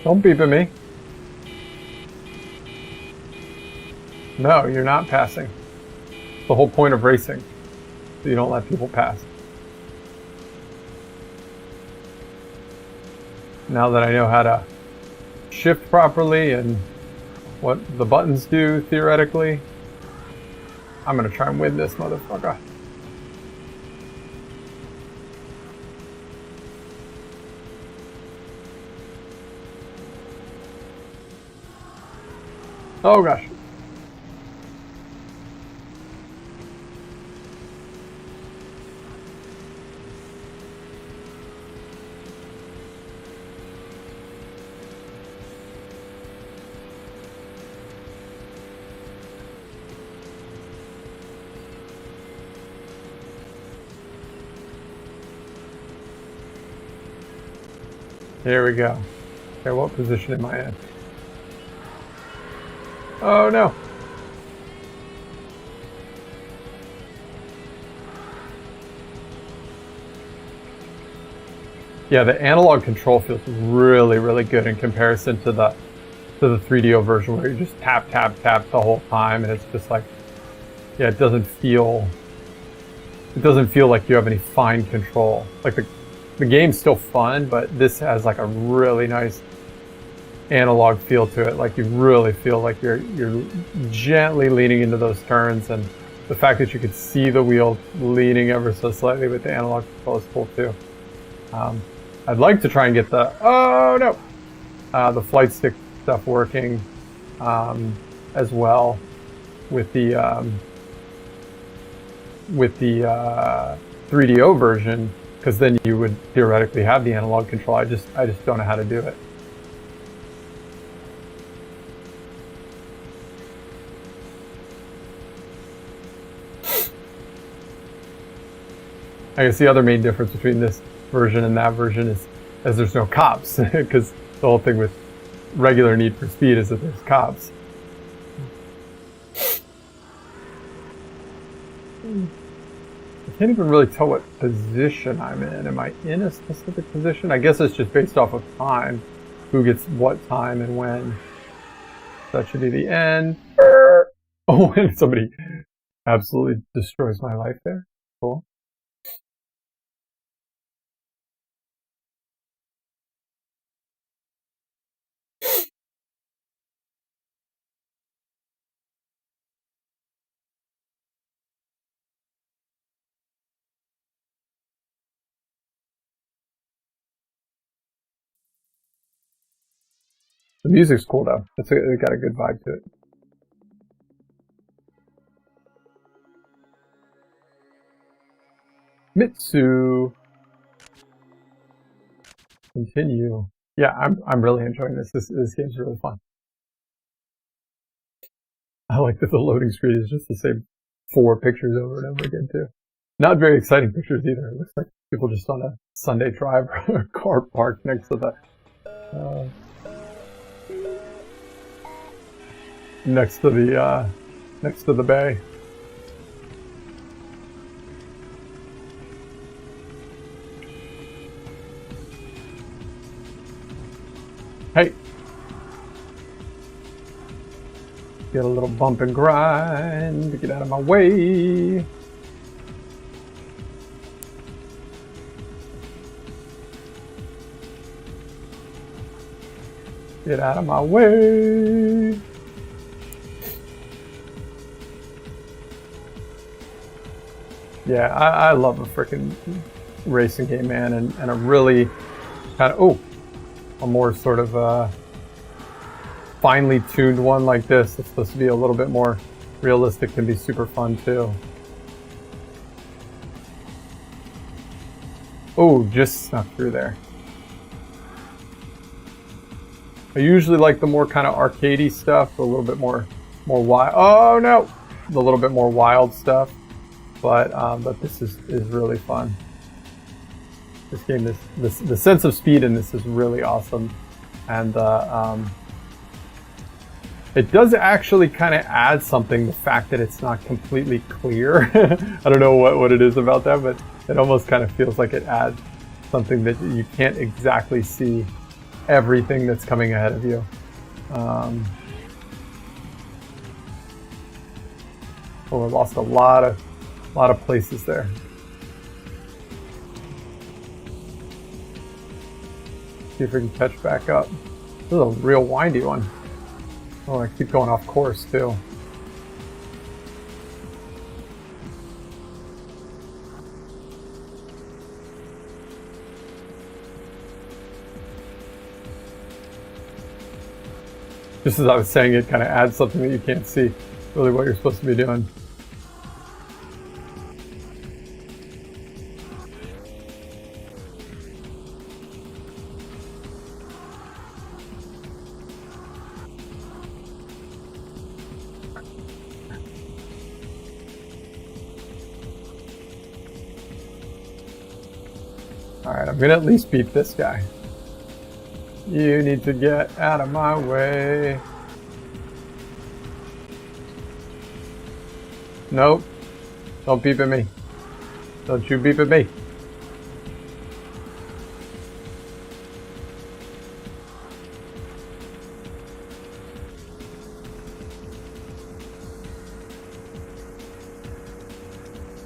Speaker 1: Don't beep at me. No, you're not passing. The whole point of racing. So you don't let people pass. Now that I know how to shift properly and what the buttons do, theoretically, I'm gonna try and win this motherfucker. Oh gosh. Here we go. Okay, what position am I in? Oh no! Yeah, the analog control feels really, really good in comparison to the 3DO version where you just tap, tap, tap the whole time, and it's just like, yeah, it doesn't feel like you have any fine control. Like the game's still fun, but this has like a really nice analog feel to it. Like you really feel like you're gently leaning into those turns, and the fact that you could see the wheel leaning ever so slightly with the analog control is cool too. I'd like to try and get the the flight stick stuff working as well with the 3DO version, because then you would theoretically have the analog control. I just don't know how to do it. I guess the other main difference between this version and that version is there's no cops, because the whole thing with regular Need for Speed is that there's cops. I can't even really tell what position I'm in. Am I in a specific position? I guess it's just based off of time. Who gets what time and when. That should be the end. Oh, and somebody absolutely destroys my life there. Cool. The music's cool though. It got a good vibe to it. Mitsu. Continue. Yeah, I'm really enjoying this. This game's really fun. I like that the loading screen is just the same 4 pictures over and over again too. Not very exciting pictures either. It looks like people just on a Sunday drive or a car parked next to the next to the bay. Hey, get a little bump and grind. Get out of my way. Get out of my way. Yeah, I love a freaking racing game, man, and a really kind of a more sort of finely tuned one like this. It's supposed to be a little bit more realistic, can be super fun too. Oh, just snuck through there. I usually like the more kind of arcadey stuff, a little bit more wild. Oh no, the little bit more wild stuff. But this is really fun. This game is the sense of speed in this is really awesome, and it does actually kind of add something. The fact that it's not completely clear. I don't know what it is about that, but it almost kind of feels like it adds something that you can't exactly see everything that's coming ahead of you. Oh, I lost a lot of places there. See if we can catch back up. This is a real windy one. Oh, I keep going off course too. Just as I was saying, it kind of adds something that you can't see really what you're supposed to be doing. Alright, I'm gonna at least beat this guy. You need to get out of my way. Nope. Don't beep at me. Don't you beep at me.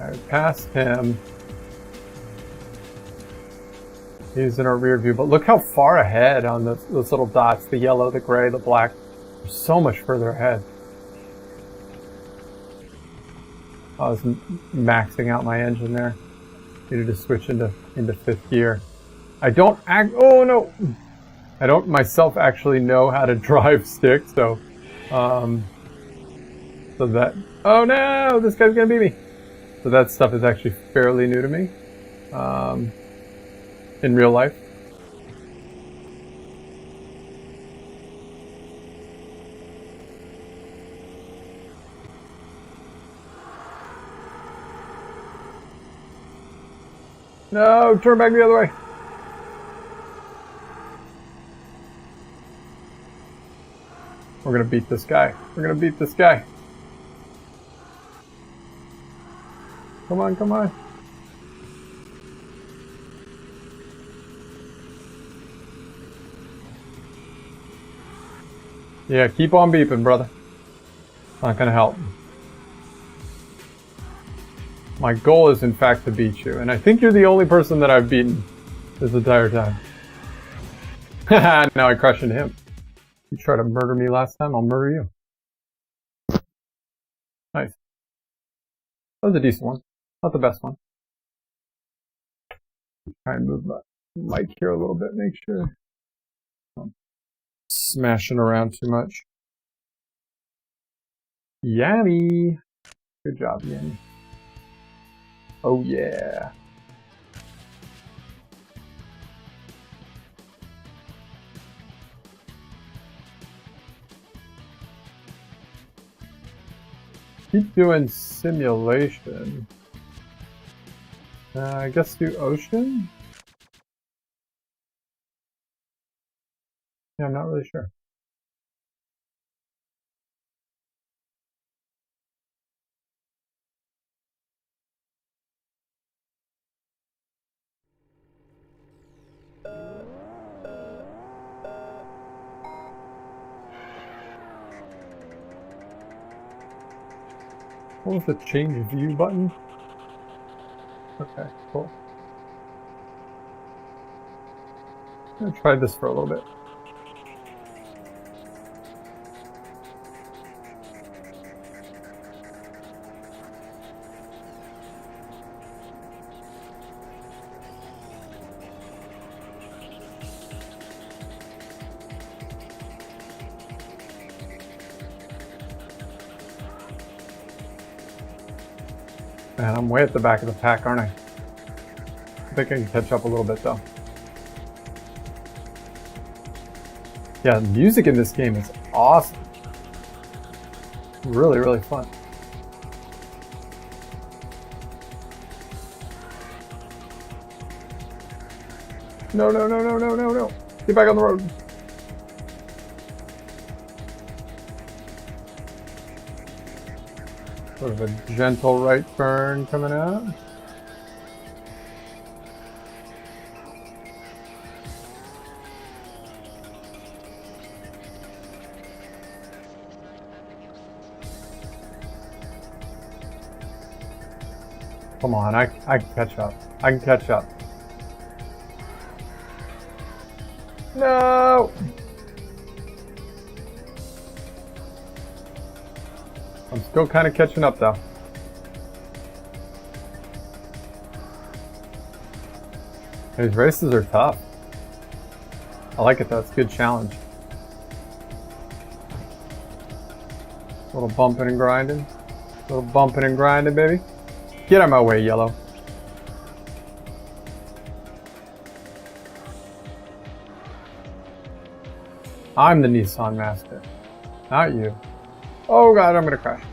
Speaker 1: I passed him. He's in our rear view, but look how far ahead on those little dots, the yellow, the gray, the black. They're so much further ahead. I was maxing out my engine there. Needed to switch into fifth gear. I don't myself actually know how to drive stick, so that, oh no, this guy's gonna beat me. So that stuff is actually fairly new to me. In real life. No, turn back the other way. We're gonna beat this guy. We're gonna beat this guy. Come on, come on. Yeah, keep on beeping, brother. Not gonna help. My goal is, in fact, to beat you, and I think you're the only person that I've beaten this entire time. Haha, now I crush into him. You tried to murder me last time, I'll murder you. Nice. That was a decent one. Not the best one. Try and move my mic here a little bit, make sure. Smashing around too much. Yummy! Good job, Yanni. Oh yeah. Keep doing simulation. I guess do ocean? Yeah, I'm not really sure. What was the change view button? Okay, cool. I'm gonna try this for a little bit. Man, I'm way at the back of the pack, aren't I? I think I can catch up a little bit though. Yeah, the music in this game is awesome. Really, really fun. No, no, no, no, no, no, no. Get back on the road. Sort of a gentle right turn coming out. Come on, I can catch up. I can catch up. No! I'm still kind of catching up though. These races are tough. I like it though, it's a good challenge. A little bumping and grinding. A little bumping and grinding, baby. Get out of my way, yellow. I'm the Nissan master, not you. Oh god, I'm gonna crash.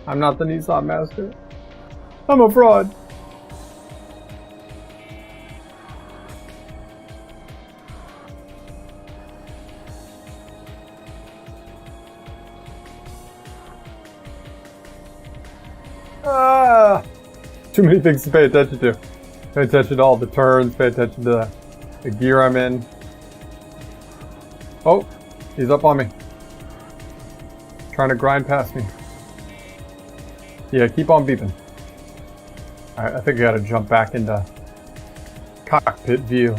Speaker 1: I'm not the Nissan master. I'm a fraud. Ah! Too many things to pay attention to. Pay attention to all the turns, pay attention to the gear I'm in. Oh, he's up on me. Trying to grind past me. Yeah, keep on beeping. Alright, I think I gotta jump back into cockpit view.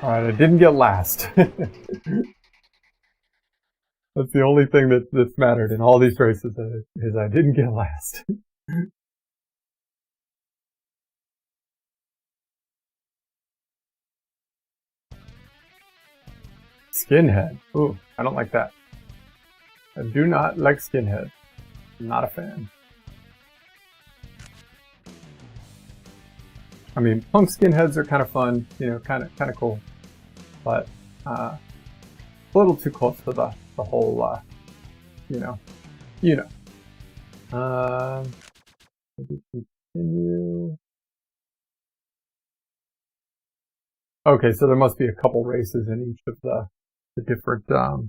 Speaker 1: Alright, I didn't get last. That's the only thing that's mattered in all these races is I didn't get last. Skinhead. Ooh, I don't like that. I do not like skinhead. I'm not a fan. I mean, punk skinheads are kind of fun, you know, kind of cool, but a little too close to the whole, you know. Maybe continue. Okay, so there must be a couple races in each of the different, the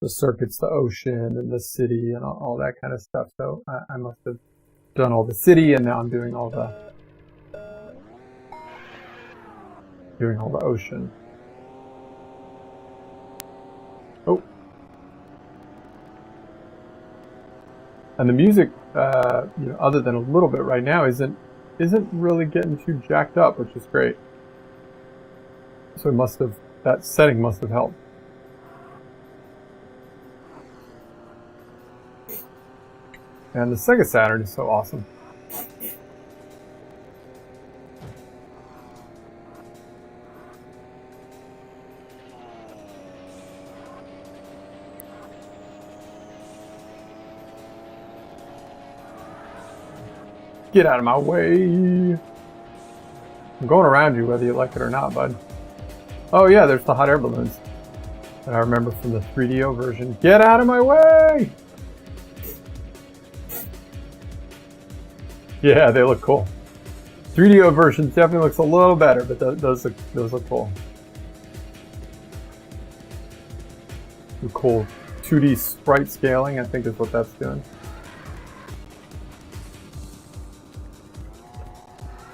Speaker 1: circuits, the ocean and the city and all that kind of stuff. So I must have done all the city and now I'm doing all the ocean. Oh. And the music, you know, other than a little bit right now, isn't really getting too jacked up, which is great. So it must have, that setting must have helped. And the SEGA Saturn is so awesome. Get out of my way. I'm going around you whether you like it or not, bud. Oh yeah, there's the hot air balloons that I remember from the 3DO version. Get out of my way! Yeah, they look cool. 3DO version definitely looks a little better, but those look cool. The cool 2D sprite scaling, I think is what that's doing.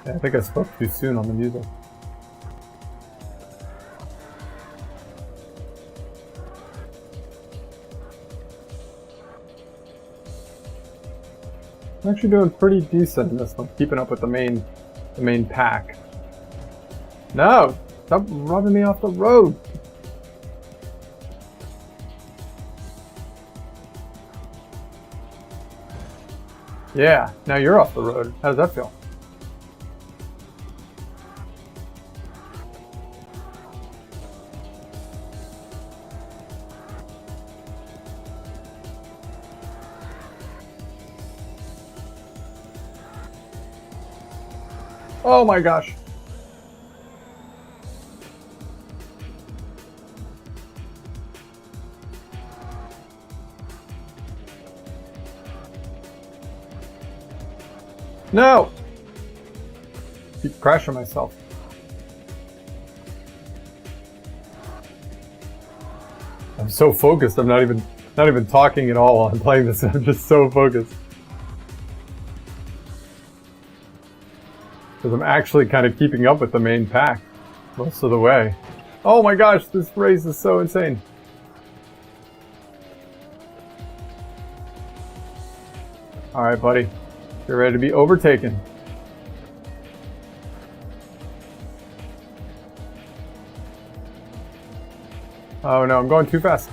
Speaker 1: Yeah, I think I spoke too soon on the music. I'm actually doing pretty decent in this one, keeping up with the main pack. No! Stop rubbing me off the road! Yeah, now you're off the road. How does that feel? Oh my gosh. No! Keep crashing myself. I'm so focused. I'm not even talking at all while I'm playing this. I'm just so focused. Because I'm actually kind of keeping up with the main pack most of the way. Oh my gosh, this race is so insane. Alright, buddy. You're ready to be overtaken. Oh no, I'm going too fast.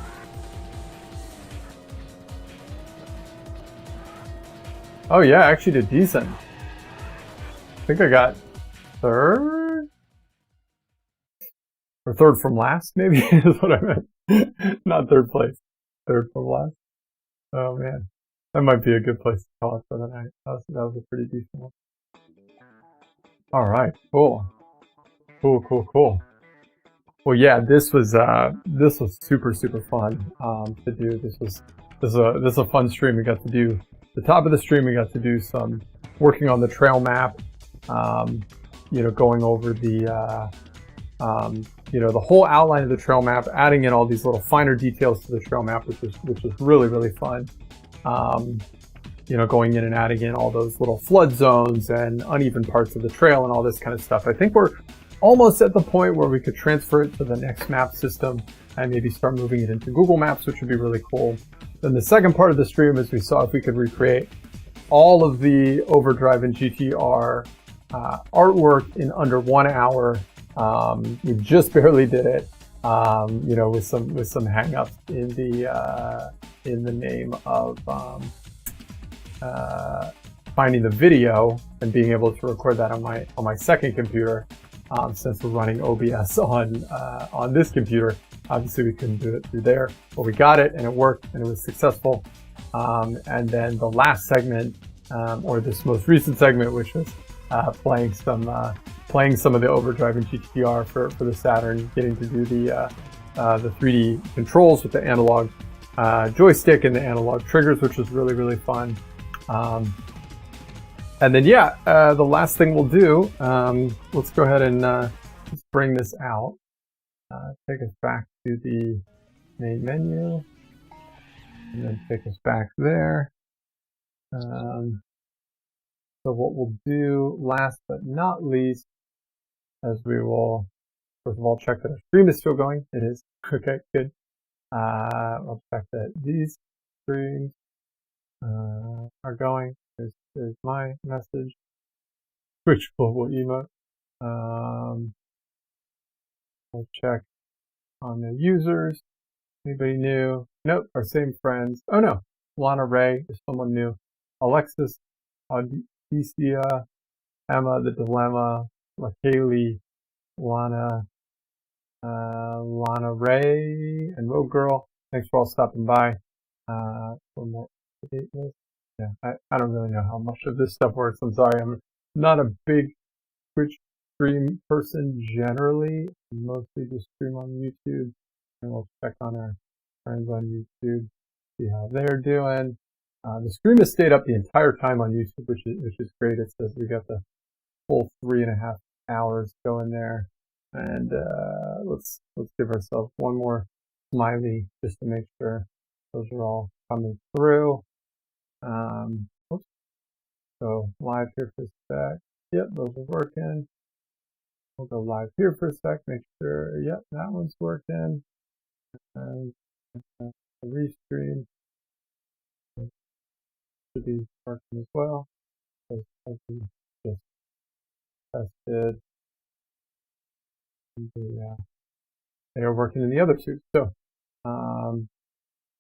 Speaker 1: Oh yeah, I actually did decent. I think I got third? Or third from last, maybe, is what I meant. Not third place. Third from last. Oh man. That might be a good place to call it for the night. That was a pretty decent one. Alright, cool. Cool. Well, yeah, this was super fun to do. This is a fun stream. We got to do the top of the stream. We got to do some working on the trail map. You know, going over the you know, the whole outline of the trail map, adding in all these little finer details to the trail map, which was really fun. You know, going in and adding in all those little flood zones and uneven parts of the trail and all this kind of stuff. I think we're almost at the point where we could transfer it to the next map system and maybe start moving it into Google Maps, which would be really cool. Then the second part of the stream is we saw if we could recreate all of the Overdriven GT-R artwork in under 1 hour. We just barely did it, you know, with some hang-ups in the name of finding the video and being able to record that on my second computer. Since we're running OBS on this computer, obviously we couldn't do it through there, but we got it and it worked and it was successful. And then the last segment, or this most recent segment, which was playing some of the Overdriven GT-R for the Saturn, getting to do the 3D controls with the analog joystick and the analog triggers, which was really fun. And then, yeah, the last thing we'll do, let's go ahead and let's bring this out. Take us back to the main menu, and then take us back there. So what we'll do last but not least, as we will, first of all, check that our stream is still going. It is. Okay, good. I'll check that these streams are going. There's my message. Switch global emote. We'll check on the users. Anybody new? Nope, our same friends. Oh no, Lana Ray is someone new. Alexis, Odysseia, Emma, The Dilemma, LaKaylee, Lana Ray, and Rogue Girl. Thanks for all stopping by. For more update list. Yeah, I don't really know how much of this stuff works. I'm sorry, I'm not a big Twitch stream person generally. I mostly just stream on YouTube, and we'll check on our friends on YouTube, see how they're doing. The stream has stayed up the entire time on YouTube, which is great. It says we got the full 3.5 hours going there, and let's give ourselves one more smiley just to make sure those are all coming through. Oops. So live here for a sec. Yep, those are working. We'll go live here for a sec, make sure, yep, that one's working. And the restream should be working as well. So as we just tested, they are working in the other two. So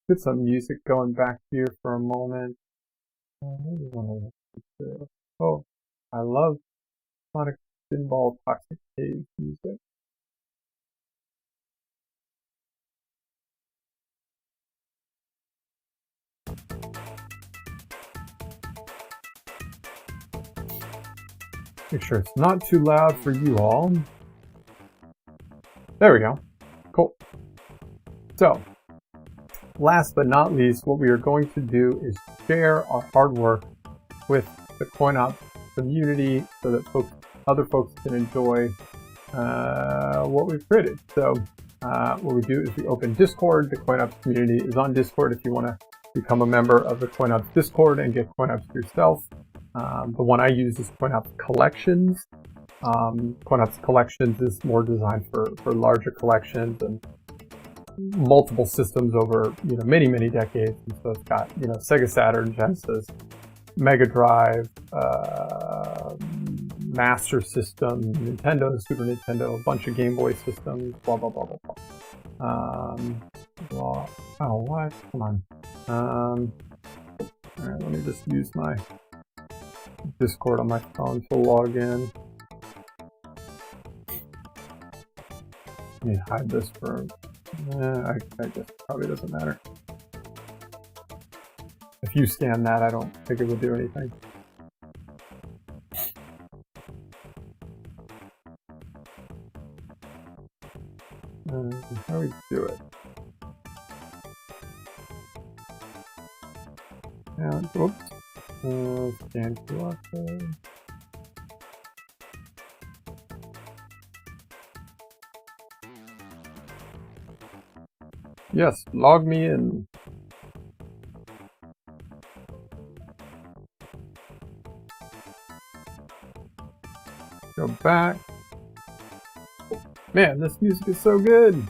Speaker 1: get some music going back here for a moment. Oh, I love Sonic Pinball Toxic Cave music. Make sure it's not too loud for you all. There we go. Cool. So, last but not least, what we are going to do is share our hard work with the CoinOps community so that other folks can enjoy what we've created. So what we do is we open Discord. The CoinOps community is on Discord if you want to become a member of the CoinOps Discord and get CoinOps yourself. The one I use is CoinOps Collections. CoinOps Collections is more designed for larger collections and multiple systems over many decades. And so it's got SEGA Saturn, Genesis, Mega Drive, Master System, Nintendo, Super Nintendo, a bunch of Game Boy systems, blah blah blah blah blah. Oh what? Come on. Alright, let me just use my Discord on my phone to log in. Let me hide this for I guess it probably doesn't matter. If you scan that, I don't think it would do anything. How do we do it? And whoops. Scan QR code. Yes, log me in. Go back. Man, this music is so good.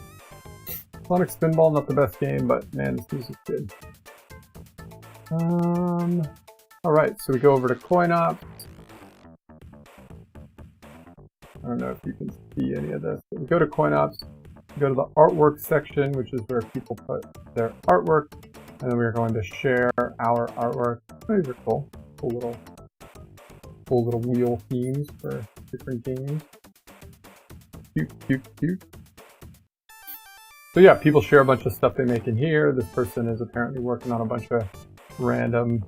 Speaker 1: Sonic Spinball, not the best game, but man, this music's good. Alright, so we go over to CoinOps. I don't know if you can see any of this, but we go to CoinOps, we go to the artwork section, which is where people put their artwork, and then we're going to share our artwork. These are cool. Cool little wheel themes for different games. Cute. So yeah, people share a bunch of stuff they make in here. This person is apparently working on a bunch of random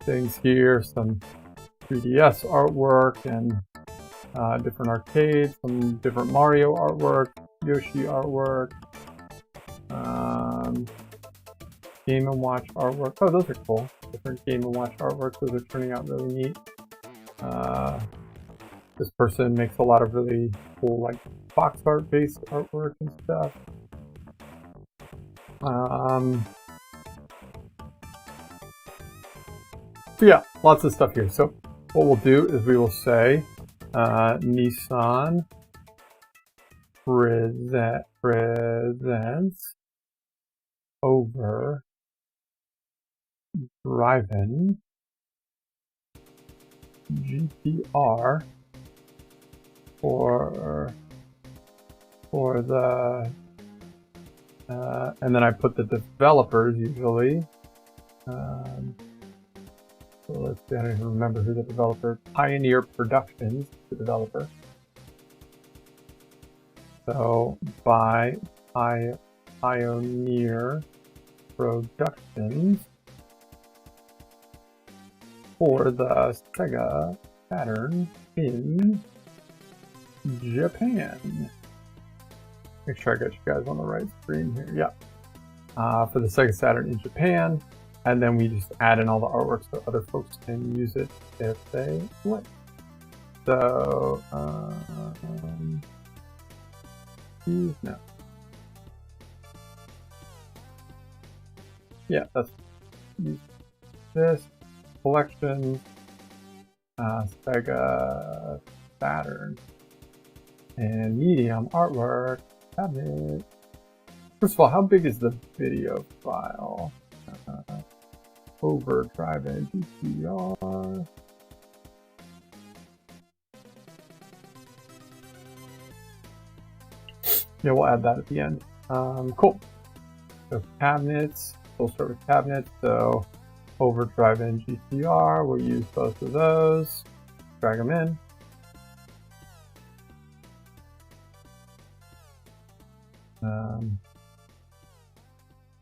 Speaker 1: things here. Some 3DS artwork and different arcades, some different Mario artwork, Yoshi artwork, Game & Watch artwork. Oh, those are cool. Different Game & Watch artworks. Those are turning out really neat. This person makes a lot of really cool, like, box art based artwork and stuff. So yeah, lots of stuff here. So what we'll do is we will say Nissan presents overdriven GT-R for the and then I put the developers usually. So let's see, I don't even remember who the developer. Pioneer Productions, the developer. So by Pioneer Productions for the SEGA Saturn in Japan. Make sure I got you guys on the right screen here. Yeah. For the SEGA Saturn in Japan. And then we just add in all the artwork so other folks can use it if they like. So, no. Yeah, that's this collection, SEGA Saturn, and medium artwork cabinet. First of all, how big is the video file? Overdriven GT-R. Yeah, we'll add that at the end. Cool. So cabinets, we'll start with cabinets. So Overdriven GT-R, we'll use both of those. Drag them in.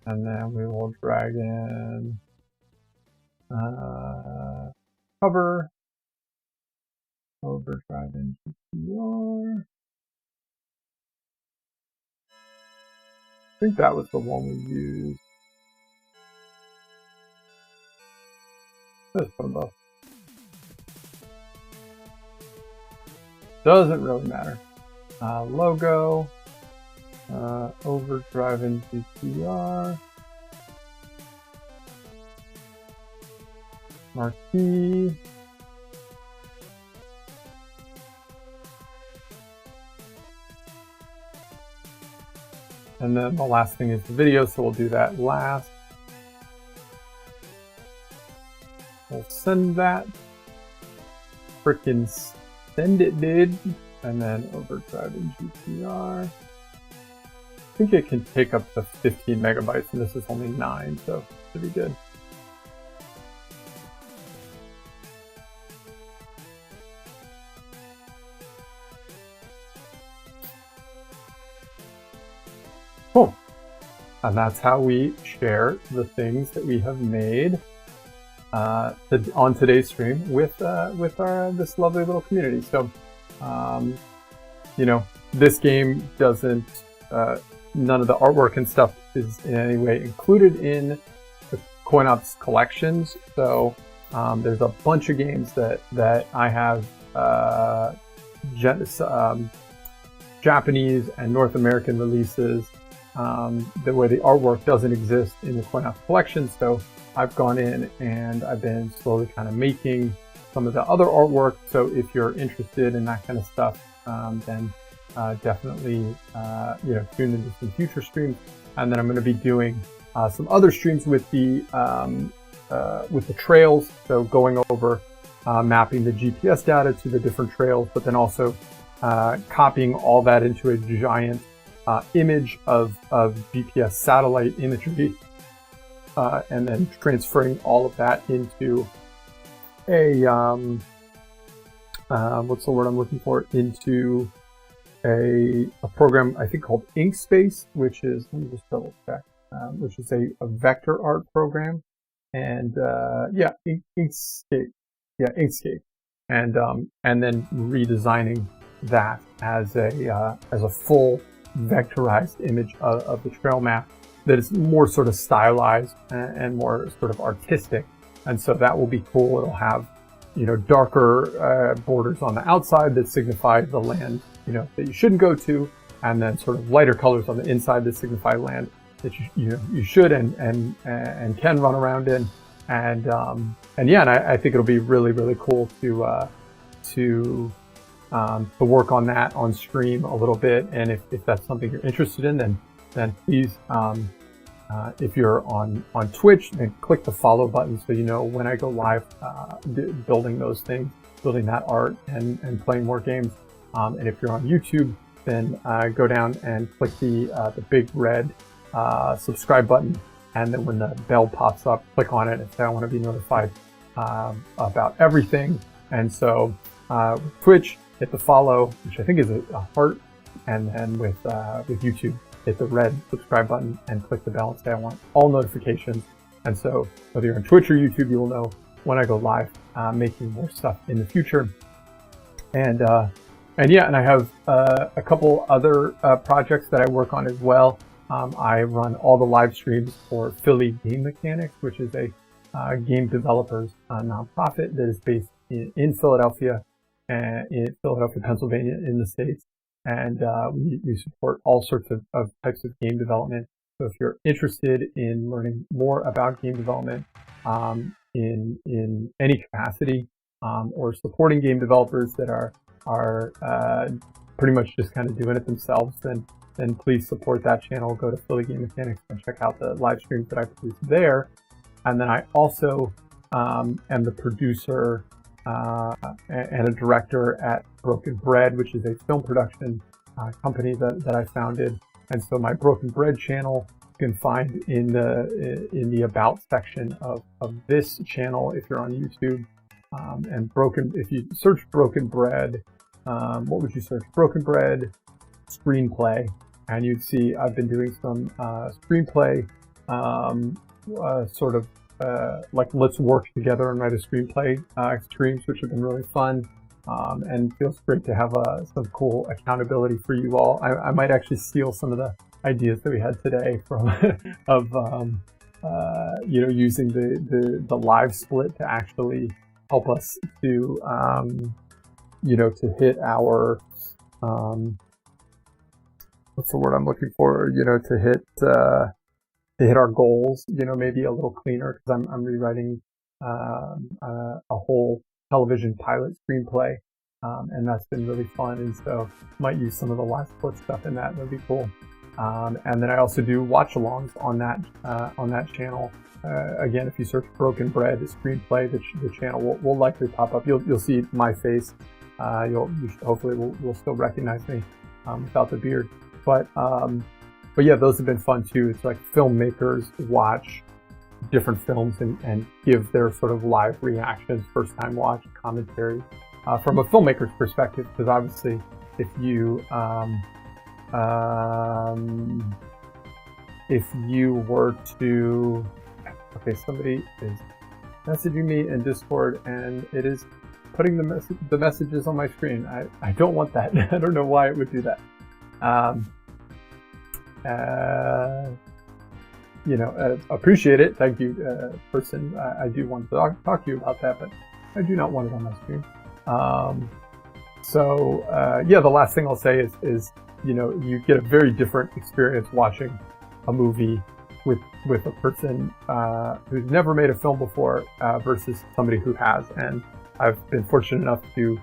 Speaker 1: And then we will drag in cover Overdriven GT-R. I think that was the one we used. Let's put them both. Doesn't really matter. Logo. Overdriven GT-R. Marquee. And then the last thing is the video, so we'll do that last. We'll send that. Frickin' send it, dude. And then Overdriven GT-R. I think it can take up to 15 megabytes, and this is only 9, so it should be good. Cool. And that's how we share the things that we have made on today's stream with this lovely little community. So, you know, this game doesn't, none of the artwork and stuff is in any way included in the CoinOps collections. So there's a bunch of games that I have Japanese and North American releases where the artwork doesn't exist in the CoinOps collection. So I've gone in and I've been slowly kind of making some of the other artwork. So if you're interested in that kind of stuff, then definitely you know, tune into some future streams. And then I'm going to be doing some other streams with the trails. So going over mapping the GPS data to the different trails, but then also copying all that into a giant image of GPS satellite imagery, and then transferring all of that into a what's the word I'm looking for? Into a program I think called Inkspace, which is, let me just double check, which is a vector art program, and yeah, Inkscape, yeah, Inkscape, and then redesigning that as a full vectorized image of the trail map that is more sort of stylized and more sort of artistic. And so that will be cool. It'll have, you know, darker borders on the outside that signify the land, you know, that you shouldn't go to, and then sort of lighter colors on the inside that signify land that you should and can run around in. And yeah, and I think it'll be really, really cool to work on that on stream a little bit. And if that's something you're interested in, then please, if you're on Twitch, then click the follow button so you know when I go live building those things, building that art and playing more games. And if you're on YouTube, then go down and click the big red subscribe button, and then when the bell pops up, click on it and say I want to be notified about everything. And so with Twitch, hit the follow, which I think is a heart, and then with YouTube, hit the red subscribe button and click the bell and say I want all notifications. And so whether you're on Twitch or YouTube, you will know when I go live making more stuff in the future. And yeah, and I have a couple other projects that I work on as well. I run all the live streams for Philly Game Mechanics, which is a game developers nonprofit that is based in Philadelphia, Pennsylvania, in the States. And we support all sorts of types of game development. So if you're interested in learning more about game development in any capacity, or supporting game developers that are pretty much just kind of doing it themselves, then please support that channel. Go to Philly Game Mechanics and check out the live streams that I produce there. And then I also am the producer and a director at Broken Bread, which is a film production company that I founded. And so my Broken Bread channel you can find in the About section of this channel if you're on YouTube. And if you search Broken Bread, what would you search? Broken Bread screenplay, and you'd see I've been doing some screenplay sort of like let's work together and write a screenplay streams, which have been really fun. and it feels great to have some cool accountability for you all. I might actually steal some of the ideas that we had today from of using the live split to actually help us to to hit our what's the word I'm looking for? To hit our goals. Maybe a little cleaner, because I'm rewriting a whole television pilot screenplay, and that's been really fun. And so might use some of the live split stuff in that. That'd be cool. And then I also do watch-alongs on that channel. Again, if you search Broken Bread Screenplay, the channel will likely pop up. You'll see my face. Hopefully will still recognize me without the beard. But yeah, those have been fun too. It's like filmmakers watch different films and give their sort of live reactions, first time watch, commentary from a filmmaker's perspective. Because obviously, if you were to, okay, somebody is messaging me in Discord and it is putting the messages on my screen. I don't want that. I don't know why it would do that. Appreciate it. Thank you, person. I do want to talk to you about that, but I do not want it on my screen. The last thing I'll say is you get a very different experience watching a movie with a person who's never made a film before versus somebody who has. And I've been fortunate enough to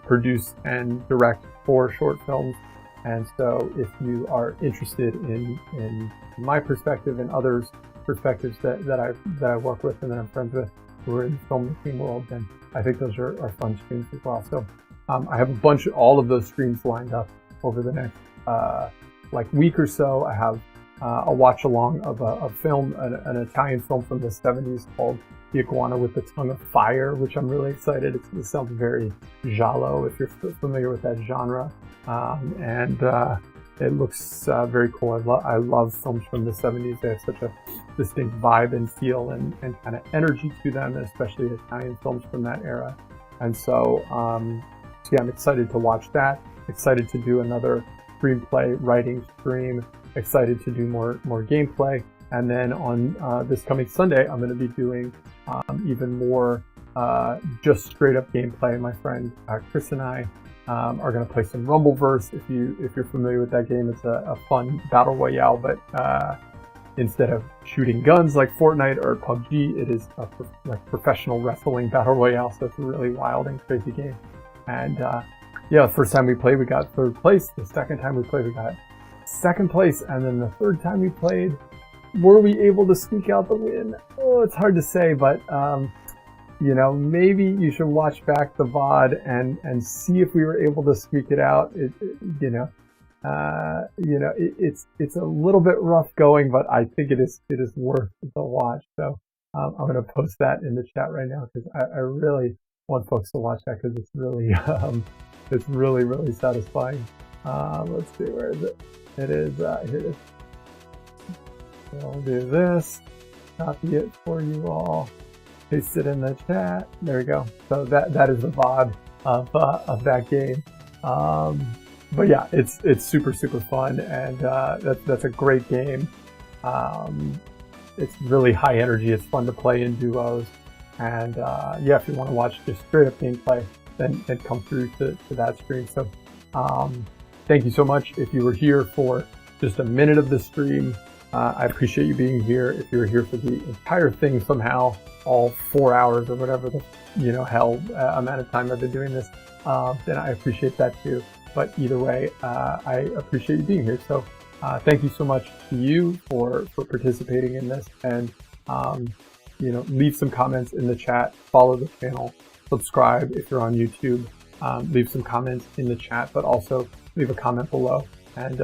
Speaker 1: produce and direct 4 short films. And so if you are interested in my perspective and others' perspectives that I work with and that I'm friends with who are in the filmmaking world, then I think those are fun streams as well. So I have all of those streams lined up over the next week or so. I have a watch along of a film, an Italian film from the 70s called The Iguana with the Tongue of Fire, which I'm really excited. It sounds very giallo if you're familiar with that genre. It looks very cool. I love films from the 70s. They have such a distinct vibe and feel and kind of energy to them, especially Italian films from that era. And so, I'm excited to watch that. Excited to do another screenplay writing stream. Excited to do more gameplay. And then on this coming Sunday, I'm going to be doing even more just straight up gameplay. My friend Chris and I are going to play some Rumbleverse. If you're familiar with that game, it's a fun battle royale, but instead of shooting guns like Fortnite or PUBG, it is a professional wrestling battle royale. So it's a really wild and crazy game. And the first time we played, we got 3rd place. The second time we played, we got 2nd place. And then the 3rd time we played, were we able to squeak out the win? Oh, it's hard to say, but maybe you should watch back the VOD and see if we were able to squeak it out. It's a little bit rough going, but I think it is worth the watch. So I'm going to post that in the chat right now because I really want folks to watch that because it's really it's really, really satisfying. Let's see, where is it? It is here it is. So I'll do this, copy it for you all, paste it in the chat. There we go. So that is the VOD of that game. But yeah, it's super fun, and that's a great game. It's really high energy. It's fun to play in duos, and if you want to watch just straight up gameplay, then come through to that stream. So thank you so much. If you were here for just a minute of the stream, I appreciate you being here. If you were here for the entire thing somehow, all 4 hours or whatever the amount of time I've been doing this, then I appreciate that too. But either way, I appreciate you being here. So thank you so much to you for participating in this, and leave some comments in the chat, follow the channel, subscribe if you're on YouTube, leave some comments in the chat, but also leave a comment below and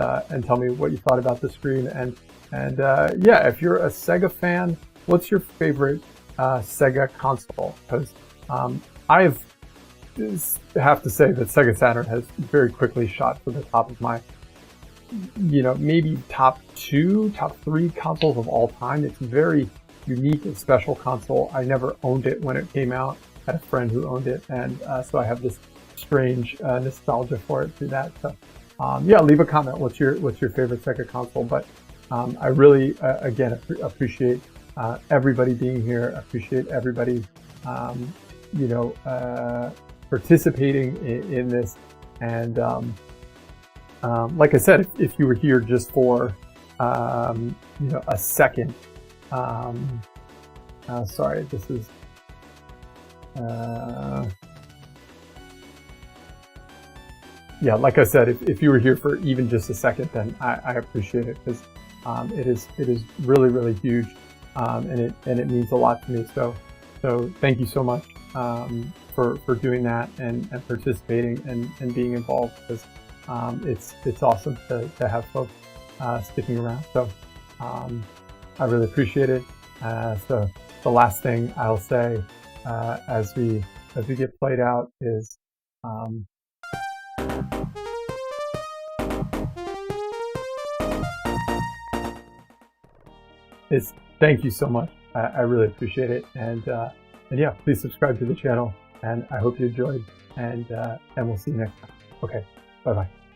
Speaker 1: tell me what you thought about the stream. And if you're a Sega fan, what's your favorite Sega console? Because I have to say that Sega Saturn has very quickly shot to the top of my, maybe top 2, top 3 consoles of all time. It's a very unique and special console. I never owned it when it came out. had a friend who owned it, and so I have this strange nostalgia for it through that. So yeah, leave a comment. What's your favorite Sega console? But I really again appreciate everybody being here. Appreciate everybody you know participating in this. And like I said, if you were here just for you know, a second, sorry, this is yeah, like I said, if you were here for even just a second, then I appreciate it, because it is really huge, and it means a lot to me. So thank you so much for doing that and participating and being involved, because it's awesome to have folks sticking around. So I really appreciate it. So the last thing I'll say as we get played out is thank you so much. I really appreciate it, and yeah, please subscribe to the channel, and I hope you enjoyed, and we'll see you next time. Okay, bye bye.